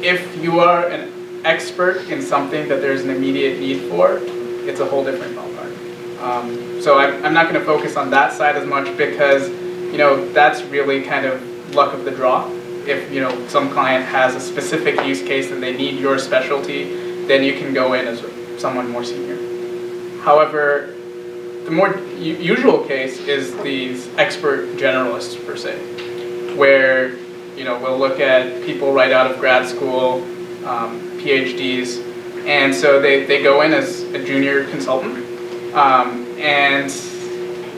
If you are an expert in something that there's an immediate need for, it's a whole different ballpark. So I'm not going to focus on that side as much because, you know, that's really kind of luck of the draw. If, you know, some client has a specific use case and they need your specialty, then you can go in as someone more senior. However, the more usual case is these expert generalists per se, where, you know, we'll look at people right out of grad school, PhDs, and so they go in as a junior consultant, and,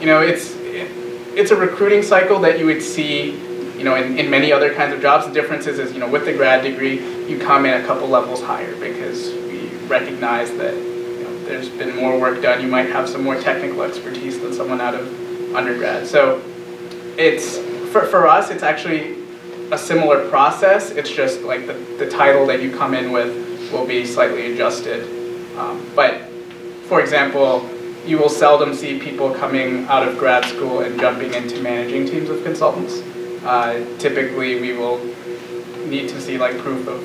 you know, it's a recruiting cycle that you would see, you know, in many other kinds of jobs. The difference is, you know, with the grad degree, you come in a couple levels higher because we recognize that, you know, there's been more work done. You might have some more technical expertise than someone out of undergrad. So it's, for us, it's actually a similar process. It's just like the title that you come in with will be slightly adjusted. But for example, you will seldom see people coming out of grad school and jumping into managing teams of consultants. Typically, we will need to see like proof of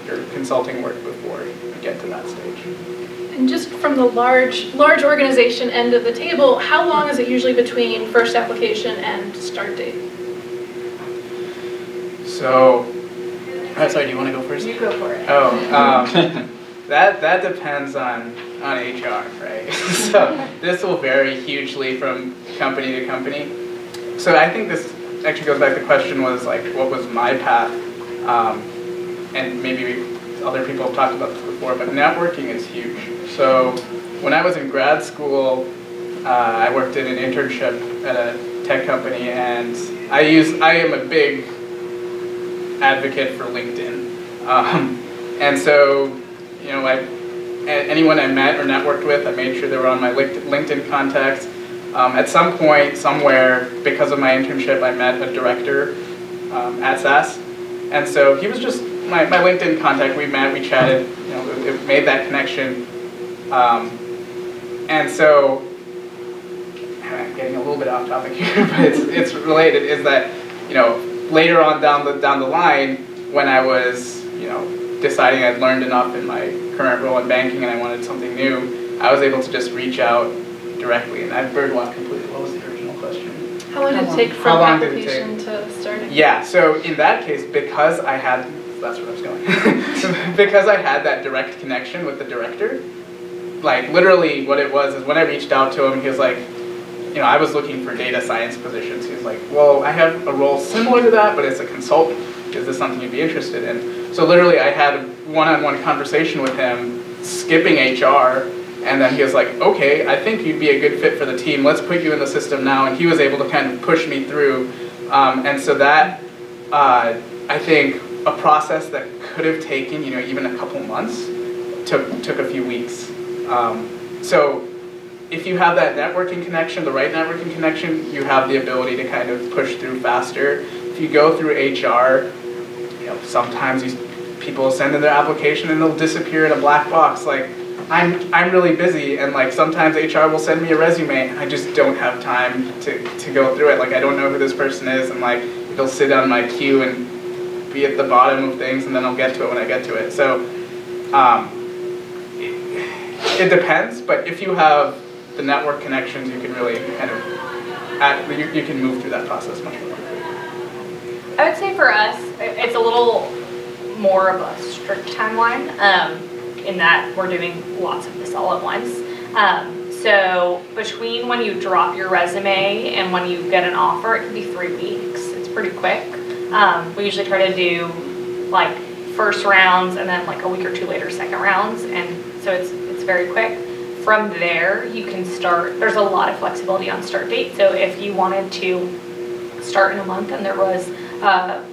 your consulting work before we get to that stage. And just from the large organization end of the table, how long is it usually between first application and start date? So, sorry, do you want to go first? You go for it. Oh, that depends on HR, right? So this will vary hugely from company to company. So I think this actually goes back to the question was like, what was my path? And maybe other people have talked about this before, but networking is huge. So when I was in grad school, I worked in an internship at a tech company, and I am a big advocate for LinkedIn. And so, you know, anyone I met or networked with, I made sure they were on my LinkedIn contacts. At some point, somewhere, because of my internship, I met a director at SAS. And so he was just my LinkedIn contact. We met, we chatted, you know, it made that connection. And so, I'm getting a little bit off topic here, but it's related, is that, you know, later on down the line, when I was, you know, deciding I'd learned enough in my current role in banking and I wanted something new, I was able to just reach out directly. And I've birdwalked completely. What was the original question? How long did it take from application to starting? Yeah, so in that case, because I had, that's where I was going. Because I had that direct connection with the director, like literally what it was is when I reached out to him, he was like, you know, I was looking for data science positions. He was like, well, I have a role similar to that, but it's a consultant. Is this something you'd be interested in? So literally I had a one-on-one conversation with him, skipping HR, and then he was like, okay, I think you'd be a good fit for the team. Let's put you in the system now. And he was able to kind of push me through. And so that, I think, a process that could have taken, you know, even a couple months, took a few weeks. So if you have that networking connection, the right networking connection, you have the ability to kind of push through faster. If you go through HR, you know, sometimes these people send in their application and they'll disappear in a black box. Like, I'm really busy, and like sometimes HR will send me a resume and I just don't have time to go through it. Like, I don't know who this person is, and like it'll sit on my queue and be at the bottom of things, and then I'll get to it when I get to it. So it depends, but if you have the network connections, you can really kind of you can move through that process much more quickly. I would say for us, it's a little more of a strict timeline. In that we're doing lots of this all at once. So between when you drop your resume and when you get an offer, it can be 3 weeks. It's pretty quick. We usually try to do like first rounds and then like a week or two later second rounds, and so it's very quick. From there you can start. There's a lot of flexibility on start date, so if you wanted to start in a month and there was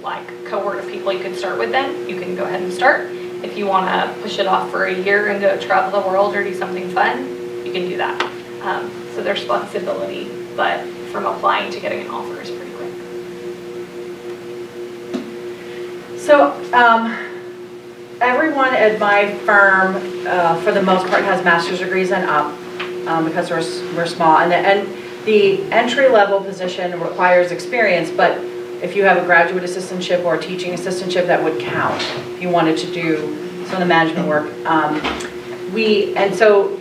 like a cohort of people you could start with, then you can go ahead and start. If you want to push it off for a year and go travel the world or do something fun, you can do that. So there's flexibility, but from applying to getting an offer is pretty quick. So everyone at my firm, for the most part, has master's degrees and up because we're small. And the entry-level position requires experience, but if you have a graduate assistantship or a teaching assistantship, that would count if you wanted to do some of the management work. And so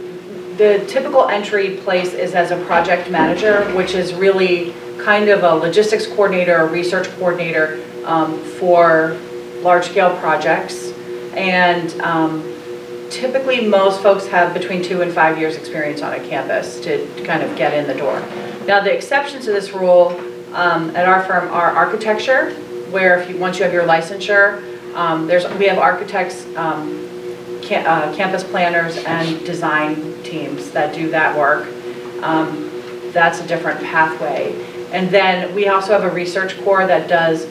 the typical entry place is as a project manager, which is really kind of a logistics coordinator or research coordinator for large-scale projects. And typically most folks have between 2 and 5 years experience on a campus to kind of get in the door. Now the exceptions to this rule at our firm are architecture, where once you have your licensure, we have architects, campus planners, and design teams that do that work. That's a different pathway. And then we also have a research core that does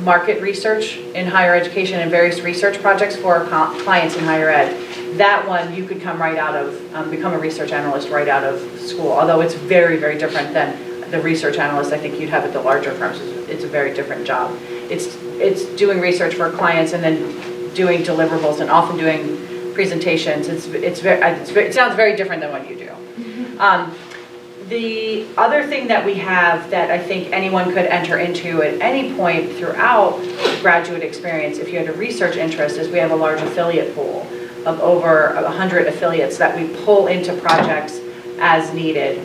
market research in higher education and various research projects for clients in higher ed. That one you could come right out of, become a research analyst right out of school, although it's very, very different than the research analyst I think you'd have at the larger firms. It's a very different job. It's doing research for clients and then doing deliverables and often doing presentations. It sounds very different than what you do. The other thing that we have that I think anyone could enter into at any point throughout graduate experience, if you had a research interest, is we have a large affiliate pool of over 100 affiliates that we pull into projects as needed.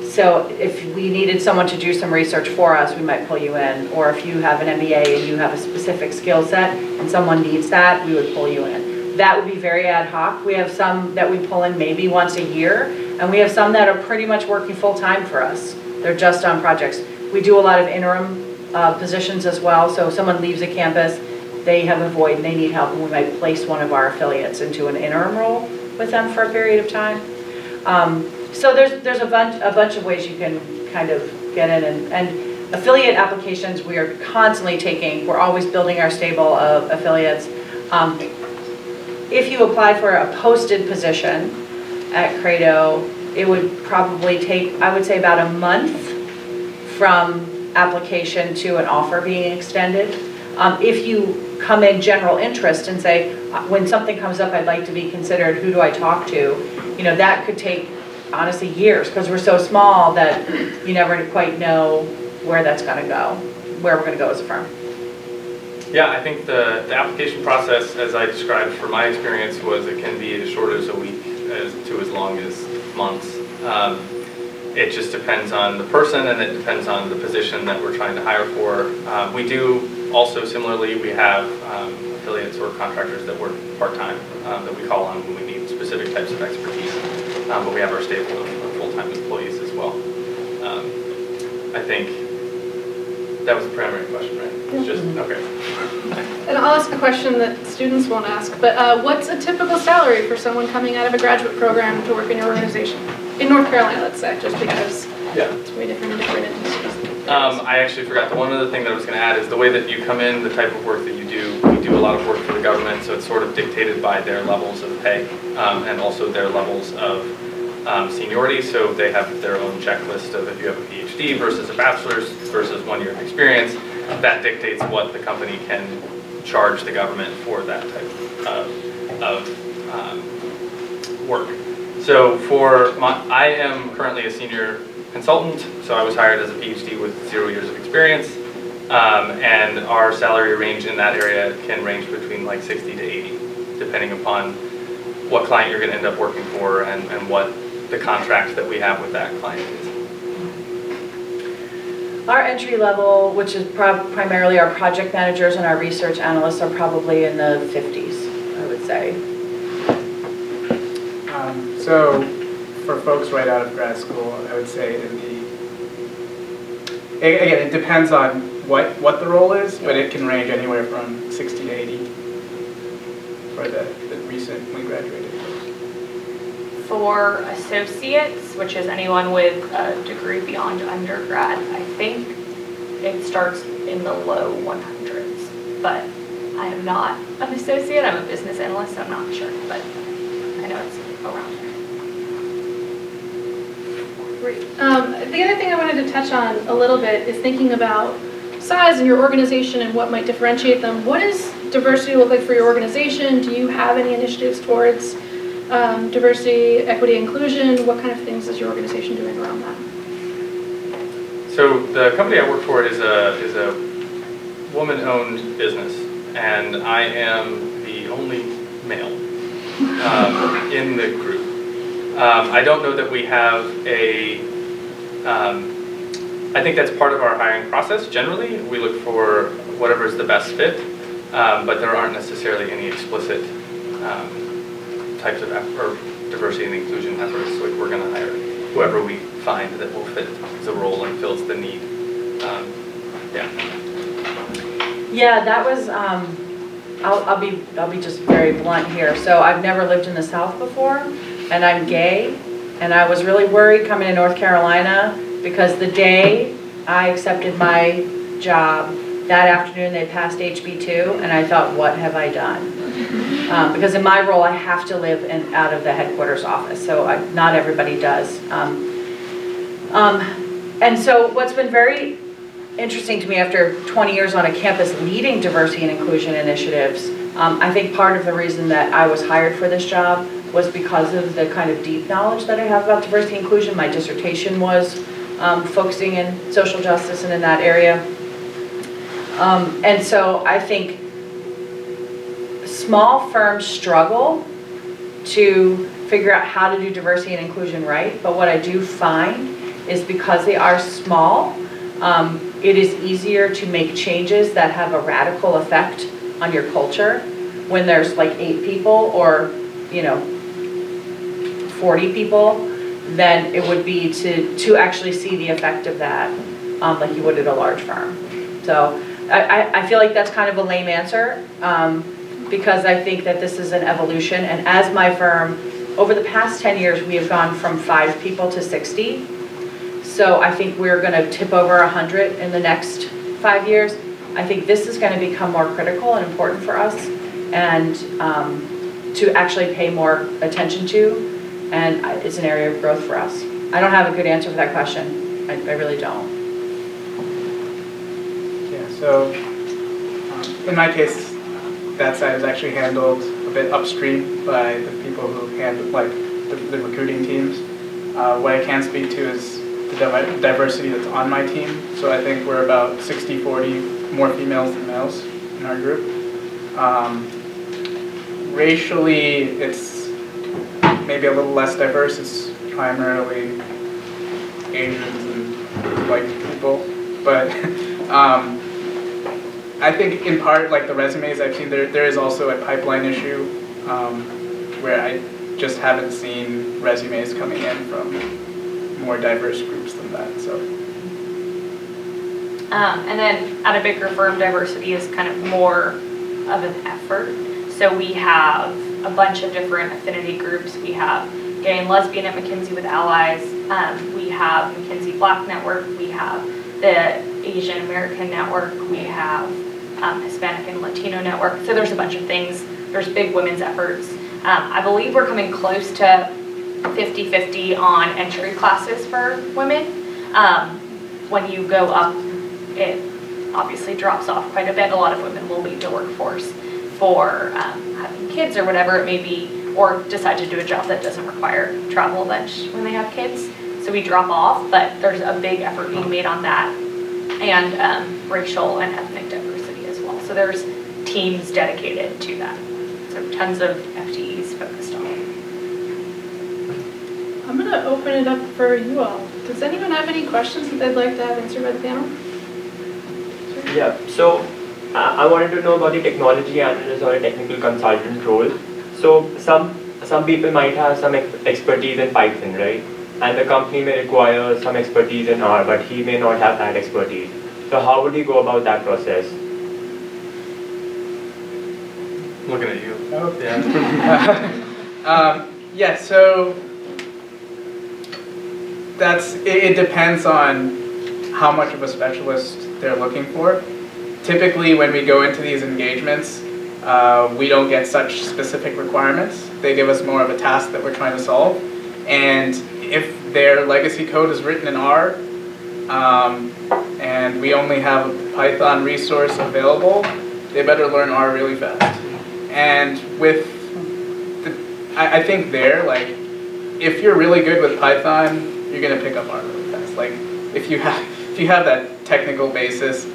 So if we needed someone to do some research for us, we might pull you in. Or if you have an MBA and you have a specific skill set and someone needs that, we would pull you in. That would be very ad hoc. We have some that we pull in maybe once a year, and we have some that are pretty much working full-time for us. They're just on projects. We do a lot of interim positions as well. So if someone leaves a campus, they have a void and they need help, and we might place one of our affiliates into an interim role with them for a period of time. So there's a bunch of ways you can kind of get in, and affiliate applications we are constantly taking. We're always building our stable of affiliates. If you apply for a posted position at Credo, it would probably take, I would say, about a month from application to an offer being extended. If you come in general interest and say, when something comes up I'd like to be considered, who do I talk to? You know, that could take honestly years, because we're so small that you never quite know where that's going to go, where we're going to go as a firm. Yeah, I think the application process, as I described from my experience, was it can be as short as a week to as long as months. It just depends on the person, and it depends on the position that we're trying to hire for. We do also, similarly, we have affiliates or contractors that work part-time that we call on when we need specific types of expertise. But we have our stable of full-time employees as well. I think that was the primary question, right? It's just, okay. And I'll ask a question that students won't ask, but what's a typical salary for someone coming out of a graduate program to work in your organization? In North Carolina, let's say, just because it's way different in different industries. I actually forgot. The one other thing that I was going to add is the way that you come in, the type of work that you do. We do a lot of work for the government, so it's sort of dictated by their levels of pay and also their levels of seniority. So they have their own checklist of if you have a PhD versus a bachelor's versus 1 year of experience. That dictates what the company can charge the government for that type of work. So I am currently a senior consultant, so I was hired as a PhD with 0 years of experience, and our salary range in that area can range between like 60 to 80, depending upon what client you're going to end up working for and what the contract that we have with that client is. Our entry level, which is primarily our project managers and our research analysts, are probably in the 50s, I would say. So for folks right out of grad school, I would say again, it depends on what the role is, but it can range anywhere from 60 to 80 for the recently graduated folks. For associates, which is anyone with a degree beyond undergrad, I think it starts in the low 100s, but I am not an associate. I'm a business analyst, so I'm not sure, but I know it's around there. Great. The other thing I wanted to touch on a little bit is thinking about size and your organization and what might differentiate them. What does diversity look like for your organization? Do you have any initiatives towards diversity, equity, inclusion? What kind of things is your organization doing around that? So the company I work for is a woman-owned business, and I am the only male in the group. I don't know that we have I think that's part of our hiring process. Generally, we look for whatever is the best fit, but there aren't necessarily any explicit types of or diversity and inclusion efforts. Like we're going to hire whoever we find that will fit the role and fills the need. Yeah, that was. I'll be just very blunt here. So I've never lived in the South before, and I'm gay, and I was really worried coming to North Carolina because the day I accepted my job, that afternoon they passed HB2, and I thought, what have I done? Because in my role, I have to live out of the headquarters office, so not everybody does. And so what's been very interesting to me after 20 years on a campus leading diversity and inclusion initiatives, I think part of the reason that I was hired for this job was because of the kind of deep knowledge that I have about diversity and inclusion. My dissertation was focusing in social justice and in that area. And so I think small firms struggle to figure out how to do diversity and inclusion right, but what I do find is because they are small, it is easier to make changes that have a radical effect on your culture when there's like 8 people or 40 people than it would be to actually see the effect of that like you would at a large firm. So I feel like that's kind of a lame answer because I think that this is an evolution, and as my firm, over the past 10 years we have gone from 5 people to 60. So I think we're going to tip over 100 in the next 5 years. I think this is going to become more critical and important for us and to actually pay more attention to, and it's an area of growth for us. I don't have a good answer for that question. I really don't. Yeah, so in my case, that side is actually handled a bit upstream by the people who handle like the recruiting teams. What I can speak to is the diversity that's on my team. So I think we're about 60-40, more females than males. in our group. Racially, it's maybe a little less diverse. It's primarily Asians and white people, but I think in part, like the resumes I've seen, there is also a pipeline issue where I just haven't seen resumes coming in from more diverse groups than that. So. And then at a bigger firm, diversity is kind of more of an effort. So we have a bunch of different affinity groups. We have Gay and Lesbian at McKinsey with Allies. We have McKinsey Black Network. We have the Asian American Network. We have Hispanic and Latino Network. So there's a bunch of things. There's big women's efforts. I believe we're coming close to 50-50 on entry classes for women. When you go up, it obviously drops off quite a bit. A lot of women will leave the workforce for having kids or whatever it may be, or decide to do a job that doesn't require travel lunch when they have kids. So we drop off, but there's a big effort being made on that, and racial and ethnic diversity as well. So there's teams dedicated to that. So tons of FTEs focused on it. I'm going to open it up for you all. Does anyone have any questions that they'd like to have answered by the panel? Yeah, so I wanted to know about the technology analyst or a technical consultant role. So some people might have some expertise in Python, right? And the company may require some expertise in R, but he may not have that expertise. So how would you go about that process? Looking at you. Oh. Yeah. Yeah, so it depends on how much of a specialist they're looking for. Typically, when we go into these engagements, we don't get such specific requirements. They give us more of a task that we're trying to solve. And if their legacy code is written in R, and we only have a Python resource available, they better learn R really fast. And with I think if you're really good with Python, you're gonna pick up R really fast. Like if you have that technical basis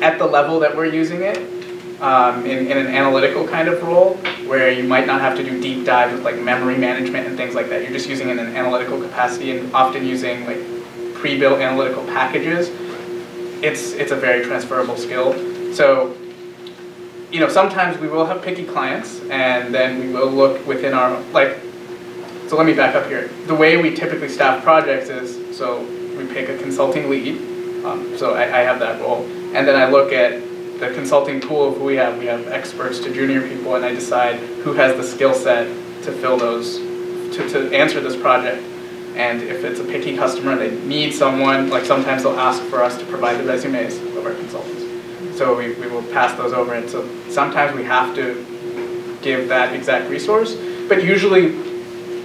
at the level that we're using it, in an analytical kind of role, where you might not have to do deep dive with like memory management and things like that. You're just using it in an analytical capacity and often using like pre-built analytical packages. It's a very transferable skill. So, sometimes we will have picky clients, and then we will look within our, so let me back up here. The way we typically staff projects is, so we pick a consulting lead, so I have that role, and then I look at the consulting pool of who we have. We have experts to junior people, and I decide who has the skill set to fill those, to answer this project. And if it's a picky customer, they need someone, like sometimes they'll ask for us to provide the resumes of our consultants. So we will pass those over, and so sometimes we have to give that exact resource, but usually,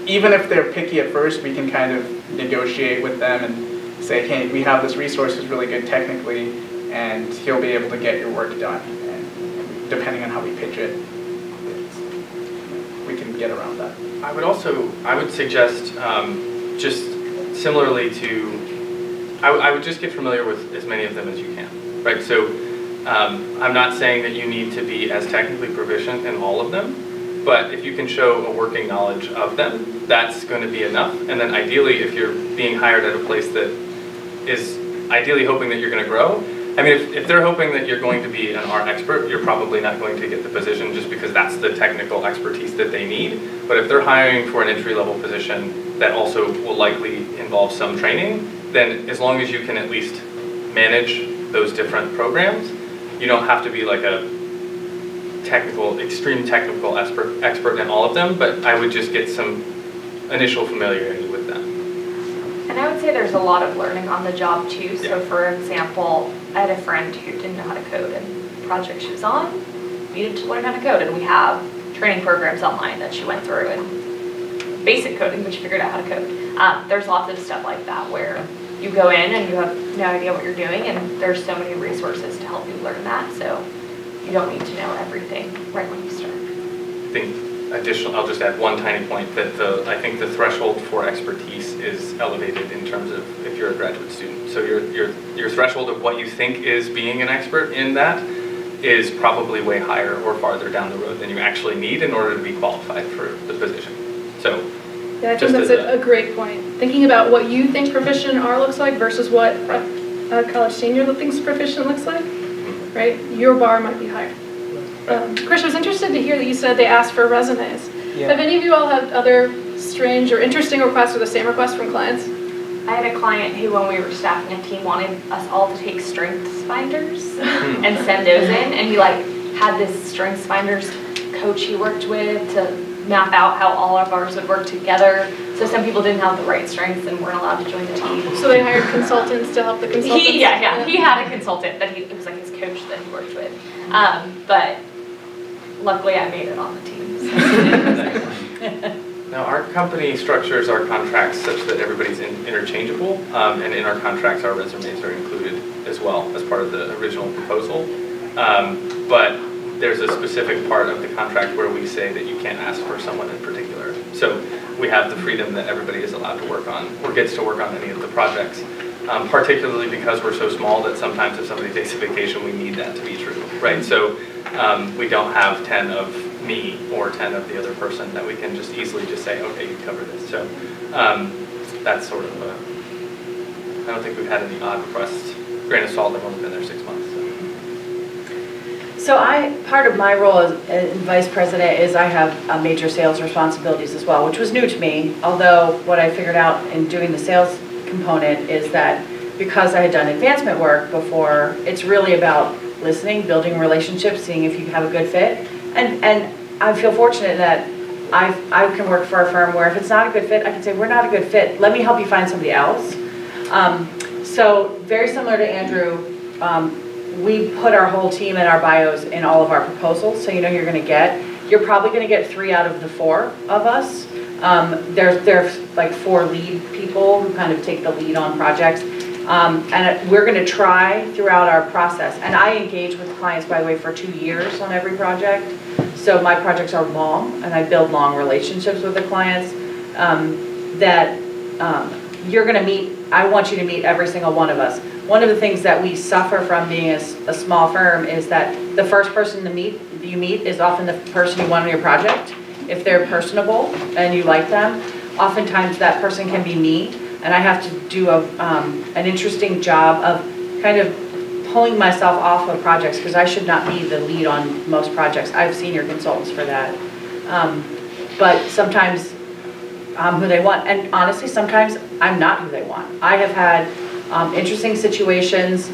even if they're picky at first, we can kind of negotiate with them and say, hey, we have this resource who's really good technically, and he'll be able to get your work done. And depending on how we pitch it, we can get around that. I would suggest, just similarly to, I would just get familiar with as many of them as you can, right? So I'm not saying that you need to be as technically proficient in all of them, but if you can show a working knowledge of them, that's going to be enough. And then ideally, if you're being hired at a place that is ideally hoping that you're going to grow, I mean, if they're hoping that you're going to be an R expert, you're probably not going to get the position just because that's the technical expertise that they need. But if they're hiring for an entry-level position that also will likely involve some training, then as long as you can at least manage those different programs, you don't have to be like a extreme technical expert in all of them, but I would just get some initial familiarity with them. And I would say there's a lot of learning on the job too. So for example, I had a friend who didn't know how to code, and the project she was on needed to learn how to code, and we have training programs online that she went through, and basic coding, but she figured out how to code. There's lots of stuff like that where you go in and you have no idea what you're doing, and there's so many resources to help you learn that, so you don't need to know everything right when you start. I think I'll just add one tiny point that I think the threshold for expertise is elevated in terms of if you're a graduate student. So your threshold of what you think is being an expert in that is probably way higher or farther down the road than you actually need in order to be qualified for the position. So, yeah, I think that's a great point. Thinking about what you think proficient R looks like versus what a college senior thinks proficient looks like, right? Your bar might be higher. Chris, I was interested to hear that you said they asked for resumes. Yeah. Have any of you all had other strange or interesting requests or the same requests from clients? I had a client who, when we were staffing a team, wanted us all to take strengths finders and send those in, and he like had this strengths finders coach he worked with to map out how all of ours would work together. So some people didn't have the right strengths and weren't allowed to join the team. So they hired consultants to help the consultants? He had a consultant that it was like his coach that he worked with. But luckily I made it on the team. Now, our company structures our contracts such that everybody's interchangeable, and in our contracts, our resumes are included as well as part of the original proposal. But there's a specific part of the contract where we say that you can't ask for someone in particular. So we have the freedom that everybody is allowed to work on or gets to work on any of the projects, particularly because we're so small that sometimes if somebody takes a vacation, we need that to be true, right? So we don't have 10 of me or 10 of the other person that we can just easily just say, okay, you cover this. So that's sort of I don't think we've had any odd requests. Grain of salt, I've only been there 6 months. So part of my role as vice president is I have major sales responsibilities as well, which was new to me. Although what I figured out in doing the sales component is that because I had done advancement work before, it's really about listening, building relationships, seeing if you have a good fit. And I feel fortunate that I can work for a firm where if it's not a good fit, I can say, we're not a good fit. Let me help you find somebody else. So very similar to Andrew, we put our whole team and our bios in all of our proposals, so you know you're probably going to get 3 out of the 4 of us. There's like 4 lead people who kind of take the lead on projects. And we're going to try throughout our process. And I engage with clients, by the way, for 2 years on every project. So my projects are long, and I build long relationships with the clients you're going to meet. I want you to meet every single one of us. One of the things that we suffer from being a small firm is that the first person you meet is often the person you want on your project. If they're personable and you like them, oftentimes that person can be me, and I have to do an interesting job of kind of pulling myself off of projects because I should not be the lead on most projects. I have senior consultants for that. But sometimes I'm who they want, and honestly, sometimes I'm not who they want. I have had interesting situations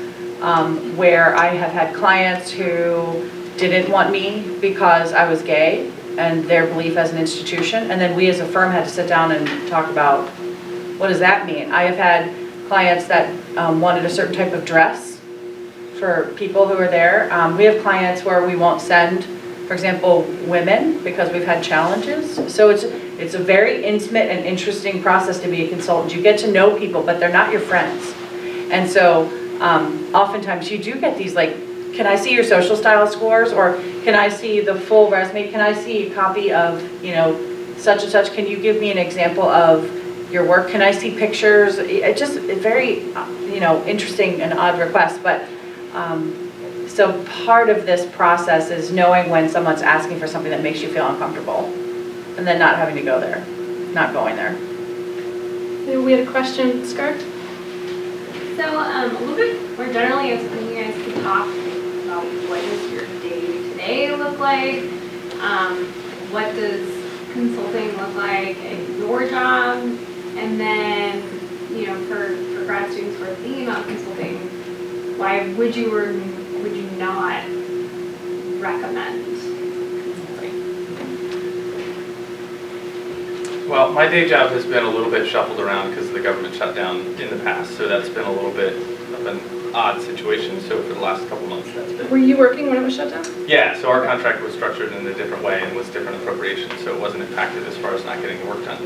where I have had clients who didn't want me because I was gay and their belief as an institution, and then we as a firm had to sit down and talk about what does that mean. I have had clients that wanted a certain type of dress for people who are there. We have clients where we won't send, for example, women because we've had challenges. So it's a very intimate and interesting process to be a consultant. You get to know people, but they're not your friends. And so oftentimes you do get these like, can I see your social style scores? Or can I see the full resume? Can I see a copy of, such and such? Can you give me an example of your work? Can I see pictures? It's very, interesting and odd request. But so part of this process is knowing when someone's asking for something that makes you feel uncomfortable and then not having to go there, not going there. We had a question, Scar? So a little bit more generally, I was hoping you guys could talk about what does your day-to-day look like? What does consulting look like in your job? And then, for grad students who are thinking about consulting, why would you or would you not recommend consulting? Well, my day job has been a little bit shuffled around because of the government shutdown in the past, so that's been a little bit of an odd situation. So for the last couple months, that's been. Were you working when it was shut down? Yeah, so our contract was structured in a different way and was different appropriations, so it wasn't impacted as far as not getting the work done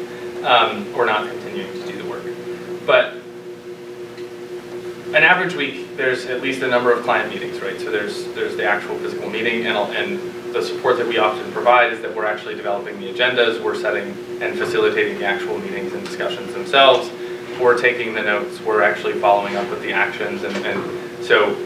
or not continuing to do the work. But an average week, there's at least a number of client meetings, right? So there's the actual physical meeting, and the support that we often provide is that we're actually developing the agendas, we're setting and facilitating the actual meetings and discussions themselves, we're taking the notes, we're actually following up with the actions, and so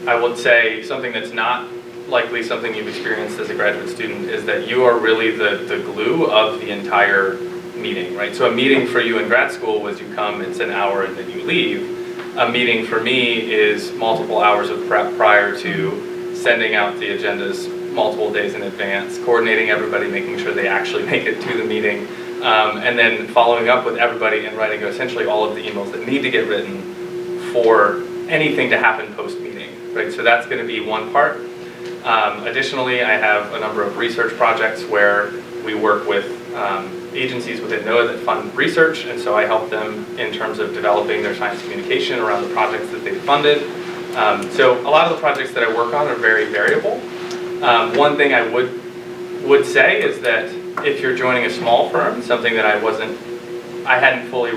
I would say something that's not likely something you've experienced as a graduate student, is that you are really the glue of the entire meeting, right? So a meeting for you in grad school was you come, it's an hour, and then you leave. A meeting for me is multiple hours of prep prior to sending out the agendas multiple days in advance, coordinating everybody, making sure they actually make it to the meeting, and then following up with everybody and writing essentially all of the emails that need to get written for anything to happen post-meeting, right? So that's going to be one part. Additionally, I have a number of research projects where we work with agencies within NOAA that fund research, and so I help them in terms of developing their science communication around the projects that they've funded. So a lot of the projects that I work on are very variable. One thing I would say is that if you're joining a small firm, something that I hadn't fully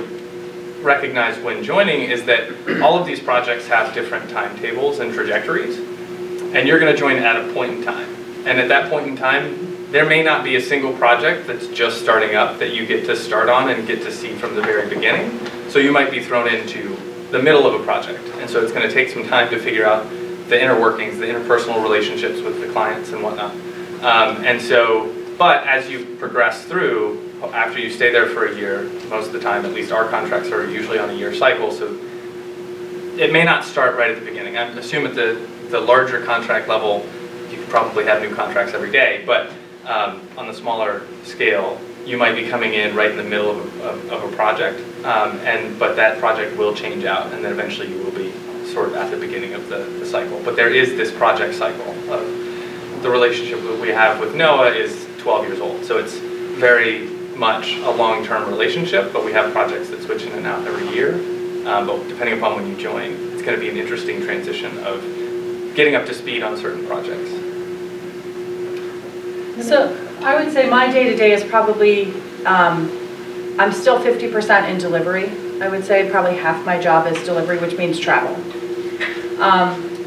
recognized when joining, is that all of these projects have different timetables and trajectories, and you're going to join at a point in time. And at that point in time, there may not be a single project that's just starting up that you get to start on and get to see from the very beginning. So you might be thrown into the middle of a project, and so it's going to take some time to figure out the inner workings, the interpersonal relationships with the clients and whatnot. But as you progress through, after you stay there for a year, most of the time, at least our contracts are usually on a year cycle, so it may not start right at the beginning. I assume at the larger contract level, you could probably have new contracts every day, but on the smaller scale, you might be coming in right in the middle of a project, but that project will change out, and then eventually you will be sort of at the beginning of the cycle. But there is this project cycle of the relationship that we have with NOAA is 12 years old, so it's very much a long-term relationship, but we have projects that switch in and out every year. But depending upon when you join, it's going to be an interesting transition of getting up to speed on certain projects. So I would say my day-to-day is probably, I'm still 50% in delivery. I would say probably half my job is delivery, which means travel.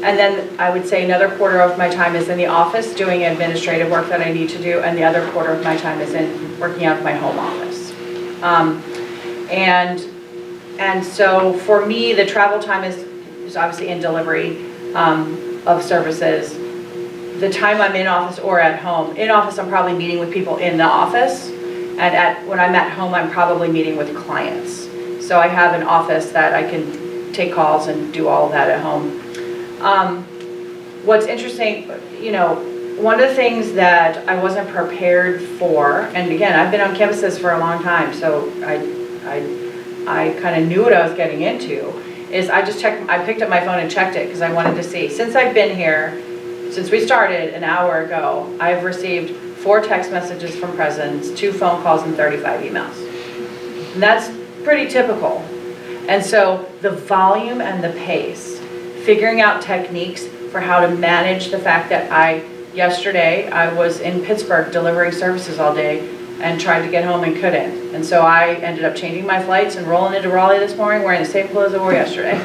And then I would say another quarter of my time is in the office doing administrative work that I need to do, and the other quarter of my time is in working out of my home office. And so for me, the travel time is obviously in delivery of services. The time I'm in office or at home. In office, I'm probably meeting with people in the office, and when I'm at home, I'm probably meeting with clients. So I have an office that I can take calls and do all of that at home. What's interesting, you know, one of the things that I wasn't prepared for, and again, I've been on campuses for a long time, so I kind of knew what I was getting into, is I picked up my phone and checked it because I wanted to see. Since I've been here, since we started an hour ago, I've received 4 text messages from presidents, 2 phone calls, and 35 emails. And that's pretty typical. And so the volume and the pace, figuring out techniques for how to manage the fact that yesterday I was in Pittsburgh delivering services all day and tried to get home and couldn't. And so I ended up changing my flights and rolling into Raleigh this morning wearing the same clothes I wore yesterday.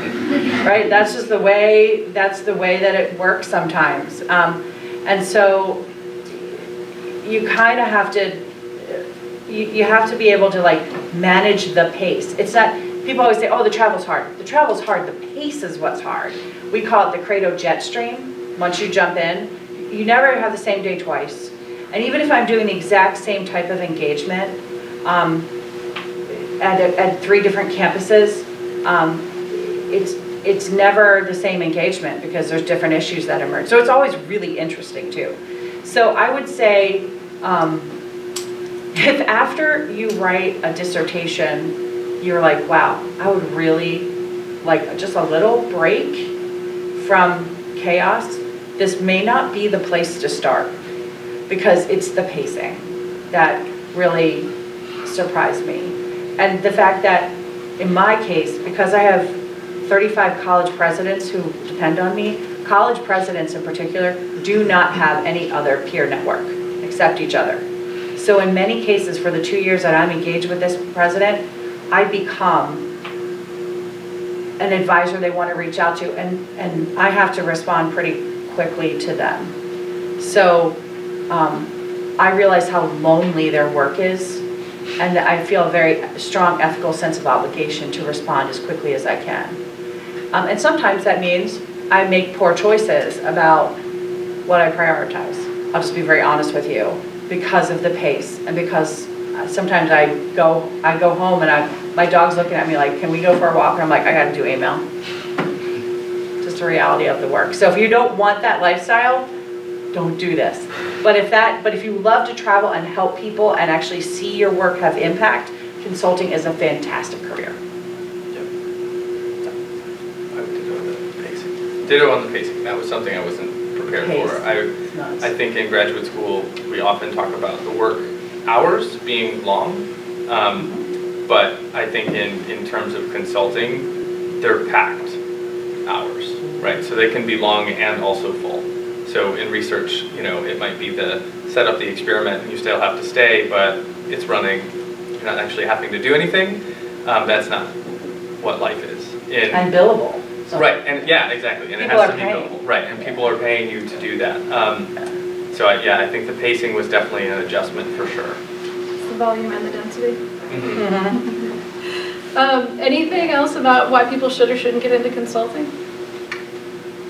Right? That's just the way that it works sometimes. And so you kind of have to, you have to be able to like manage the pace. It's not, people always say, oh, the travel's hard. The travel's hard, the pace is what's hard. We call it the Credo jet stream. Once you jump in, you never have the same day twice. And even if I'm doing the exact same type of engagement at 3 different campuses, it's never the same engagement because there's different issues that emerge. So it's always really interesting too. So I would say if after you write a dissertation, you're like, wow, I would really like just a little break from chaos, this may not be the place to start because it's the pacing that really surprised me. And the fact that in my case, because I have 35 college presidents who depend on me, college presidents in particular do not have any other peer network except each other. So in many cases, for the 2 years that I'm engaged with this president, I become an advisor they want to reach out to, and I have to respond pretty quickly to them. So I realize how lonely their work is, and I feel a very strong ethical sense of obligation to respond as quickly as I can. And sometimes that means I make poor choices about what I prioritize. I'll just be very honest with you, because of the pace and because sometimes I go home and my dog's looking at me like, can we go for a walk? And I'm like, I gotta do email. Just the reality of the work. So if you don't want that lifestyle, don't do this. But if you love to travel and help people and actually see your work have impact, consulting is a fantastic career. Ditto on the pacing. That was something I wasn't prepared for. I think in graduate school, we often talk about the work hours being long, but I think in terms of consulting, they're packed hours, right? So they can be long and also full. So in research, it might be set up the experiment and you still have to stay, but it's running, you're not actually having to do anything. That's not what life is. And billable. So right, and yeah, exactly, and it has to be billable. Right, and people are paying you to do that. So I think the pacing was definitely an adjustment for sure. It's the volume and the density. Anything else about why people should or shouldn't get into consulting?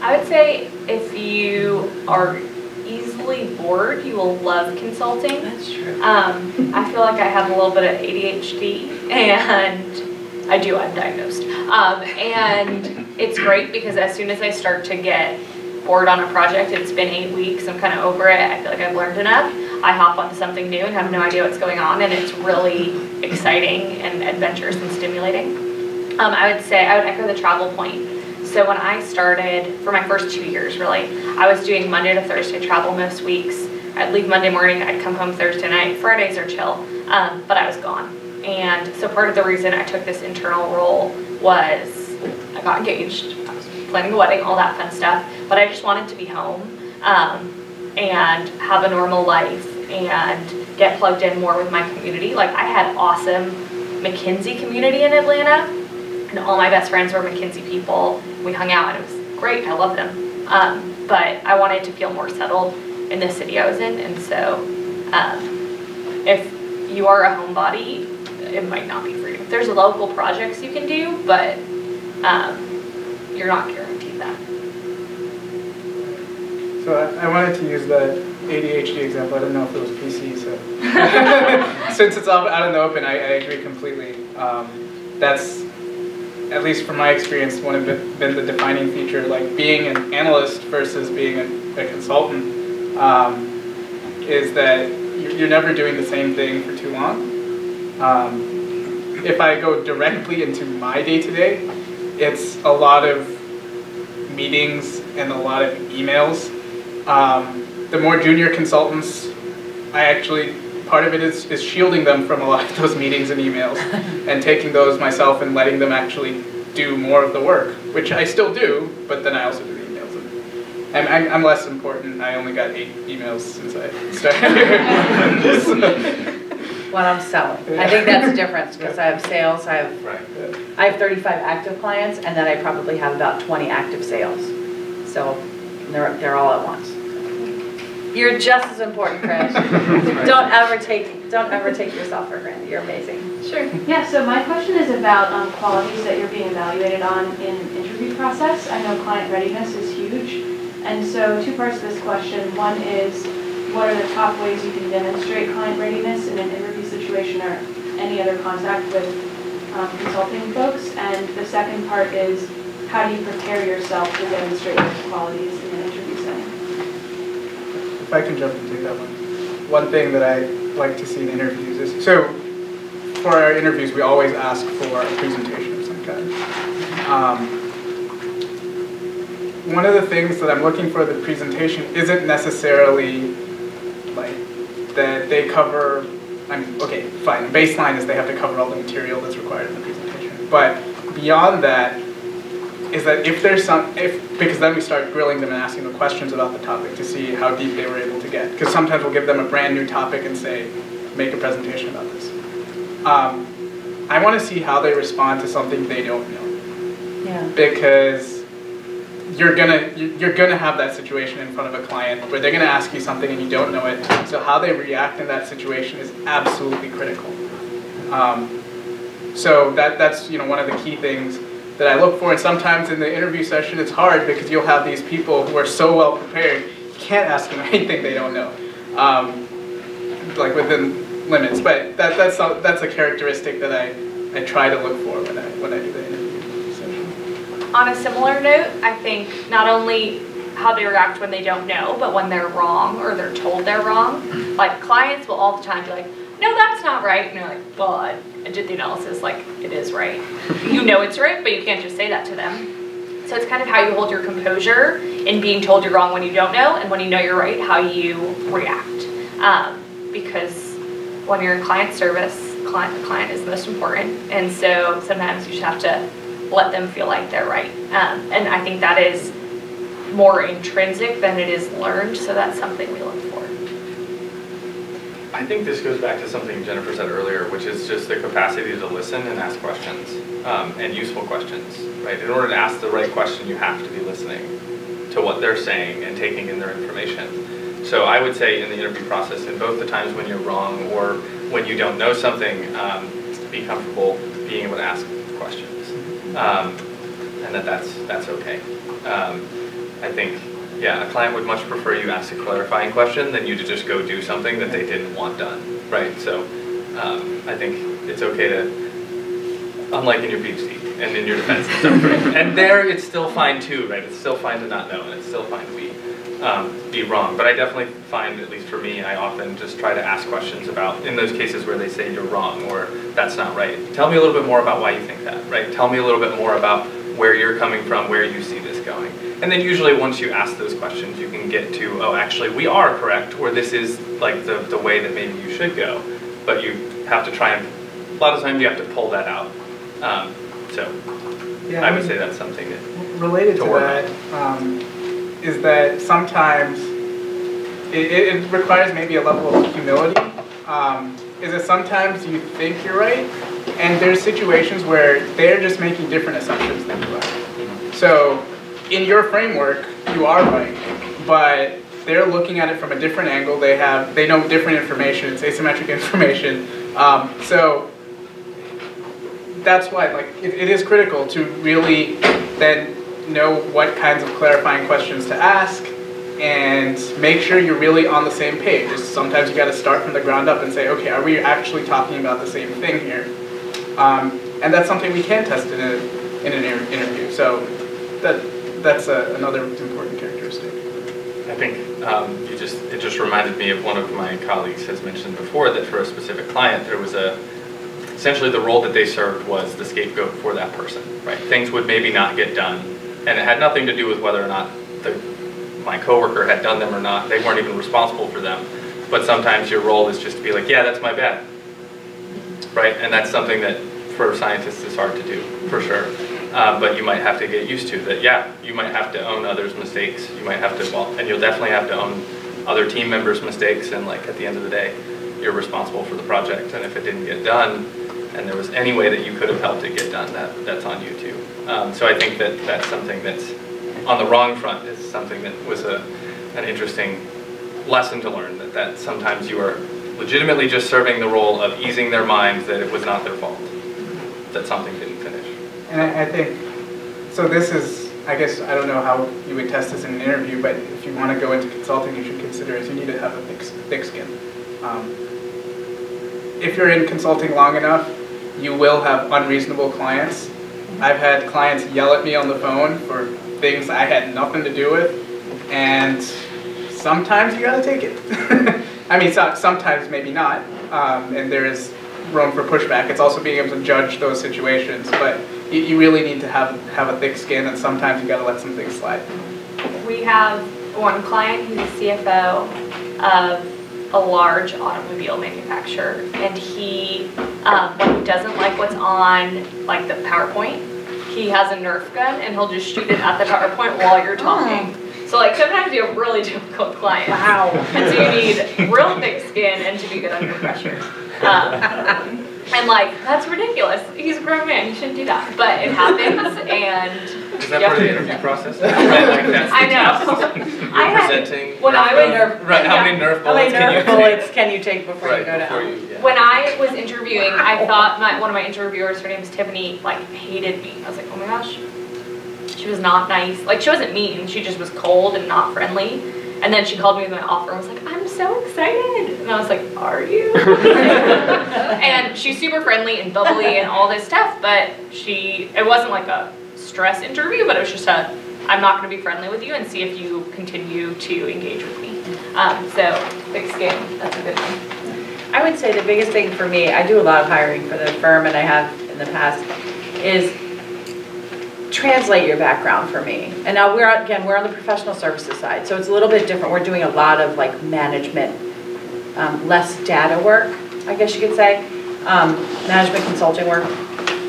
I would say if you are easily bored, you will love consulting. That's true. I feel like I have a little bit of ADHD, and I do, I'm diagnosed. And it's great because as soon as I start to get bored on a project, it's been 8 weeks, I'm kind of over it, I feel like I've learned enough, I hop onto something new and have no idea what's going on, and it's really exciting and adventurous and stimulating. I would say, I would echo the travel point. So when I started, for my first 2 years really, I was doing Monday to Thursday travel most weeks. I'd leave Monday morning, I'd come home Thursday night. Fridays are chill, but I was gone. And so part of the reason I took this internal role was I got engaged, I was planning a wedding, all that fun stuff, but I just wanted to be home and have a normal life and get plugged in more with my community. Like I had awesome McKinsey community in Atlanta, and all my best friends were McKinsey people. We hung out and it was great, I loved them. But I wanted to feel more settled in the city I was in, and so if you are a homebody, it might not be for you. There's local projects you can do, but you're not guaranteed that. So I wanted to use the ADHD example. I didn't know if it was PC, so since it's all out in the open, I agree completely. That's, at least from my experience, been the defining feature. Like being an analyst versus being a consultant is that you're never doing the same thing for too long. If I go directly into my day-to-day, it's a lot of meetings and a lot of emails. The more junior consultants, part of it is shielding them from a lot of those meetings and emails and taking those myself and letting them actually do more of the work, which I still do, but then I also do the emails. And I'm less important. I only got 8 emails since I started. When I'm selling. I think that's the difference because I have sales, I have 35 active clients, and then I probably have about 20 active sales. So they're all at once. You're just as important, Chris. Don't ever take yourself for granted. You're amazing. Sure. Yeah, so my question is about qualities that you're being evaluated on in interview process. I know client readiness is huge. And so 2 parts of this question. One is, what are the top ways you can demonstrate client readiness in an interview situation or any other contact with consulting folks? And the second part is, how do you prepare yourself to demonstrate those qualities in an interview setting? If I can jump and take that one. One thing that I like to see in interviews is, so for our interviews, we always ask for a presentation of some kind. One of the things that I'm looking for the presentation isn't necessarily like that they cover, okay, fine, the baseline is they have to cover all the material that's required in the presentation. But beyond that, is that if there's because then we start grilling them and asking them questions about the topic to see how deep they were able to get. Because sometimes we'll give them a brand new topic and say, make a presentation about this. I want to see how they respond to something they don't know. Yeah. Because you're gonna have that situation in front of a client where they're gonna ask you something and you don't know it. So how they react in that situation is absolutely critical. So that's one of the key things that I look for. And sometimes in the interview session, it's hard because you'll have these people who are so well prepared, you can't ask them anything they don't know, like within limits. But that's a characteristic that I try to look for when I do the interview session. On a similar note, I think not only how they react when they don't know, but when they're wrong or they're told they're wrong. Like clients will all the time be like, no, that's not right. And you're like, well, I did the analysis, like it is right. You know it's right, but you can't just say that to them. So it's kind of how you hold your composure in being told you're wrong when you don't know, and when you know you're right, how you react. Because when you're in client service, the client is the most important. And so sometimes you just have to let them feel like they're right. And I think that is more intrinsic than it is learned, so that's something we look for. I think this goes back to something Jennifer said earlier, which is just the capacity to listen and ask questions, and useful questions, right? In order to ask the right question, you have to be listening to what they're saying and taking in their information. So I would say in the interview process, in both the times when you're wrong or when you don't know something, be comfortable being able to ask questions, and that's okay. I think, yeah, a client would much prefer you ask a clarifying question than you to just go do something that they didn't want done, right? So I think it's okay to, unlike in your PhD and in your defense and stuff, right? And there it's still fine too, right? It's still fine to not know, and it's still fine to be wrong. But I definitely find, at least for me, I often just try to ask questions about, in those cases where they say you're wrong or that's not right, tell me a little bit more about why you think that, right? Tell me a little bit more about where you're coming from, where you see this going. And then usually once you ask those questions, you can get to, oh, actually we are correct, or this is like the way that maybe you should go. But you have to try and, a lot of times you have to pull that out. Yeah, I would say that's something that related to that is that sometimes it requires maybe a level of humility. Is that sometimes you think you're right, and there's situations where they're just making different assumptions than you are. So in your framework, you are right, but they're looking at it from a different angle. They know different information. It's asymmetric information. So that's why, like, it is critical to really then know what kinds of clarifying questions to ask and make sure you're really on the same page. Sometimes you got to start from the ground up and say, okay, are we actually talking about the same thing here? And that's something we can test in an interview. So that's another important characteristic. I think it just reminded me of one of my colleagues has mentioned before that for a specific client, there was essentially the role that they served was the scapegoat for that person, right? Things would maybe not get done, and it had nothing to do with whether or not my coworker had done them or not. They weren't even responsible for them. But sometimes your role is just to be like, yeah, that's my bad, right? And that's something that for scientists is hard to do, for sure. But you might have to get used to that. Yeah, you might have to own others' mistakes. You might have to, and you'll definitely have to own other team members' mistakes. And like at the end of the day, you're responsible for the project. And if it didn't get done, and there was any way that you could have helped it get done, that's on you too. So I think that's something that's on the wrong front is something that was an interesting lesson to learn. That sometimes you are legitimately just serving the role of easing their minds that it was not their fault, that something didn't finish. And I think, so this is, I guess, I don't know how you would test this in an interview, but if you want to go into consulting, you should consider is you need to have a thick skin. If you're in consulting long enough, you will have unreasonable clients. I've had clients yell at me on the phone for things I had nothing to do with, and sometimes you gotta take it. I mean, sometimes maybe not, and there is room for pushback. It's also being able to judge those situations, but you really need to have a thick skin, and sometimes you gotta let some things slide. We have one client who's a CFO of a large automobile manufacturer, and he, when he doesn't like what's on like the PowerPoint, he has a Nerf gun and he'll just shoot it at the PowerPoint while you're talking. So like sometimes you have really difficult clients. Wow. And so you need real thick skin and to be good under pressure. And like, that's ridiculous. He's a grown man, he shouldn't do that. But it happens, and is that part of the interview process? Like I know. I had, when I was right, how many Nerf bullets can you take before you go down? When I was interviewing, I thought one of my interviewers, her name was Tiffany, like hated me. I was like, oh my gosh. She was not nice. Like she wasn't mean, she just was cold and not friendly. And then she called me with my offer and was like, I'm so excited. And I was like, are you? And she's super friendly and bubbly and all this stuff, but it wasn't like a stress interview, but it was just I'm not going to be friendly with you and see if you continue to engage with me. So thick skin, that's a good thing. I would say the biggest thing for me, I do a lot of hiring for the firm and I have in the past, is translate your background for me. And now we're on the professional services side, so it's a little bit different. We're doing a lot of like management, less data work, I guess you could say, management consulting work.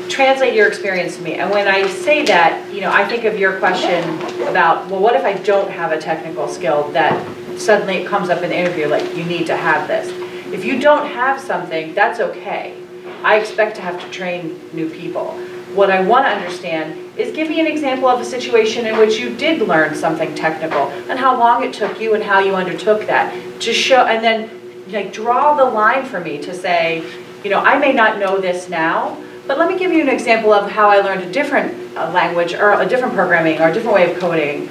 Translate your experience to me. And when I say that, I think of your question about, well, what if I don't have a technical skill that suddenly it comes up in the interview, like you need to have this. If you don't have something, that's okay. I expect to have to train new people. What I want to understand is give me an example of a situation in which you did learn something technical and how long it took you and how you undertook that to show, and then like draw the line for me to say, I may not know this now, but let me give you an example of how I learned a different language or a different programming or a different way of coding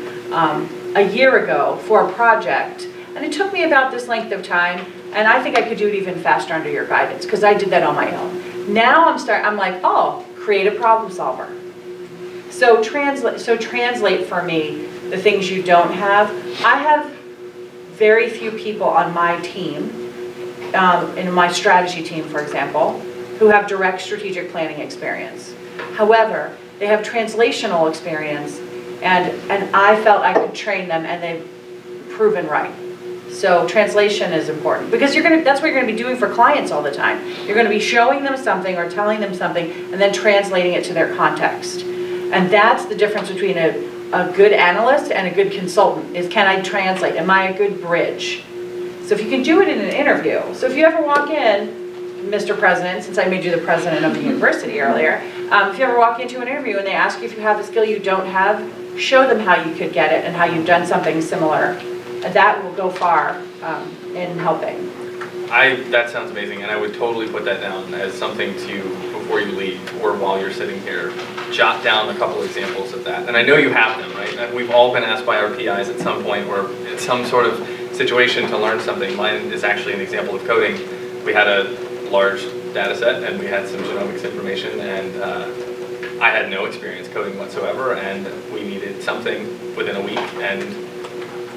a year ago for a project. And it took me about this length of time, and I think I could do it even faster under your guidance because I did that on my own. Now I'm like, oh, creative problem solver. So translate for me the things you don't have. I have very few people on my team, in my strategy team, for example, who have direct strategic planning experience. However, they have translational experience, and I felt I could train them, and they've proven right. So translation is important because that's what you're going to be doing for clients all the time. You're going to be showing them something or telling them something and then translating it to their context. And that's the difference between a good analyst and a good consultant is, can I translate? Am I a good bridge? So if you can do it in an interview. So if you ever walk in, Mr. President, since I made you the president of the university earlier, if you ever walk into an interview and they ask you if you have a skill you don't have, show them how you could get it and how you've done something similar. That will go far in helping. That sounds amazing, and I would totally put that down as something to, before you leave or while you're sitting here, jot down a couple examples of that. And I know you have them, right? And we've all been asked by our PIs at some point or in some sort of situation to learn something. Mine is actually an example of coding. We had a large data set and we had some genomics information, and I had no experience coding whatsoever, and we needed something within a week, and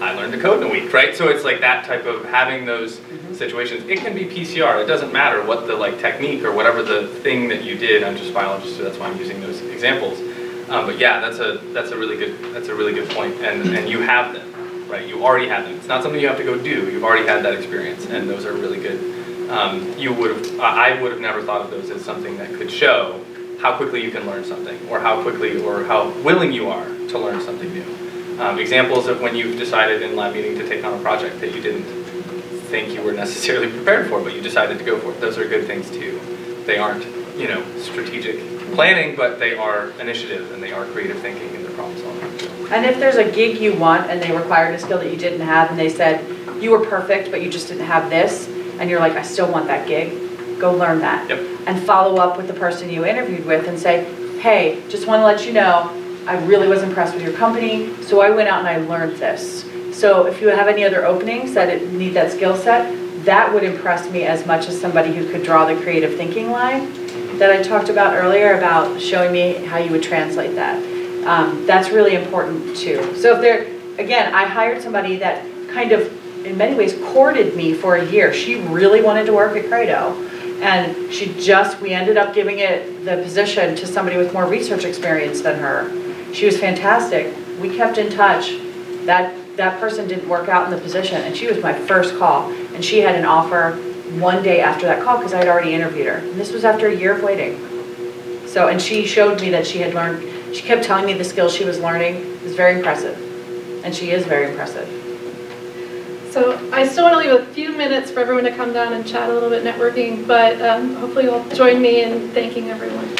I learned to code in a week, right? So it's like that type of having those situations. It can be PCR. It doesn't matter what the technique or whatever the thing that you did. I'm just biologist, so that's why I'm using those examples. But yeah, that's a really good point. And you have them, right? You already have them. It's not something you have to go do. You've already had that experience, and those are really good. I would have never thought of those as something that could show how quickly you can learn something, or how quickly or how willing you are to learn something new. Examples of when you've decided in lab meeting to take on a project that you didn't think you were necessarily prepared for, but you decided to go for it. Those are good things too. They aren't, strategic planning, but they are initiative and they are creative thinking in the problem solving. And if there's a gig you want and they required a skill that you didn't have and they said, you were perfect, but you just didn't have this, and you're like, I still want that gig, go learn that. Yep. And follow up with the person you interviewed with and say, hey, just want to let you know, I really was impressed with your company, so I went out and I learned this. So if you have any other openings that need that skill set, that would impress me as much as somebody who could draw the creative thinking line that I talked about earlier about showing me how you would translate that. That's really important too. So if again, I hired somebody that kind of, in many ways, courted me for a year. She really wanted to work at Credo. And we ended up giving the position to somebody with more research experience than her. She was fantastic. We kept in touch. That person didn't work out in the position, and she was my first call. And she had an offer one day after that call because I had already interviewed her. And this was after a year of waiting. So, and she showed me that she had learned, she kept telling me the skills she was learning. It was very impressive. And she is very impressive. So I still want to leave a few minutes for everyone to come down and chat a little bit networking, but hopefully you'll join me in thanking everyone.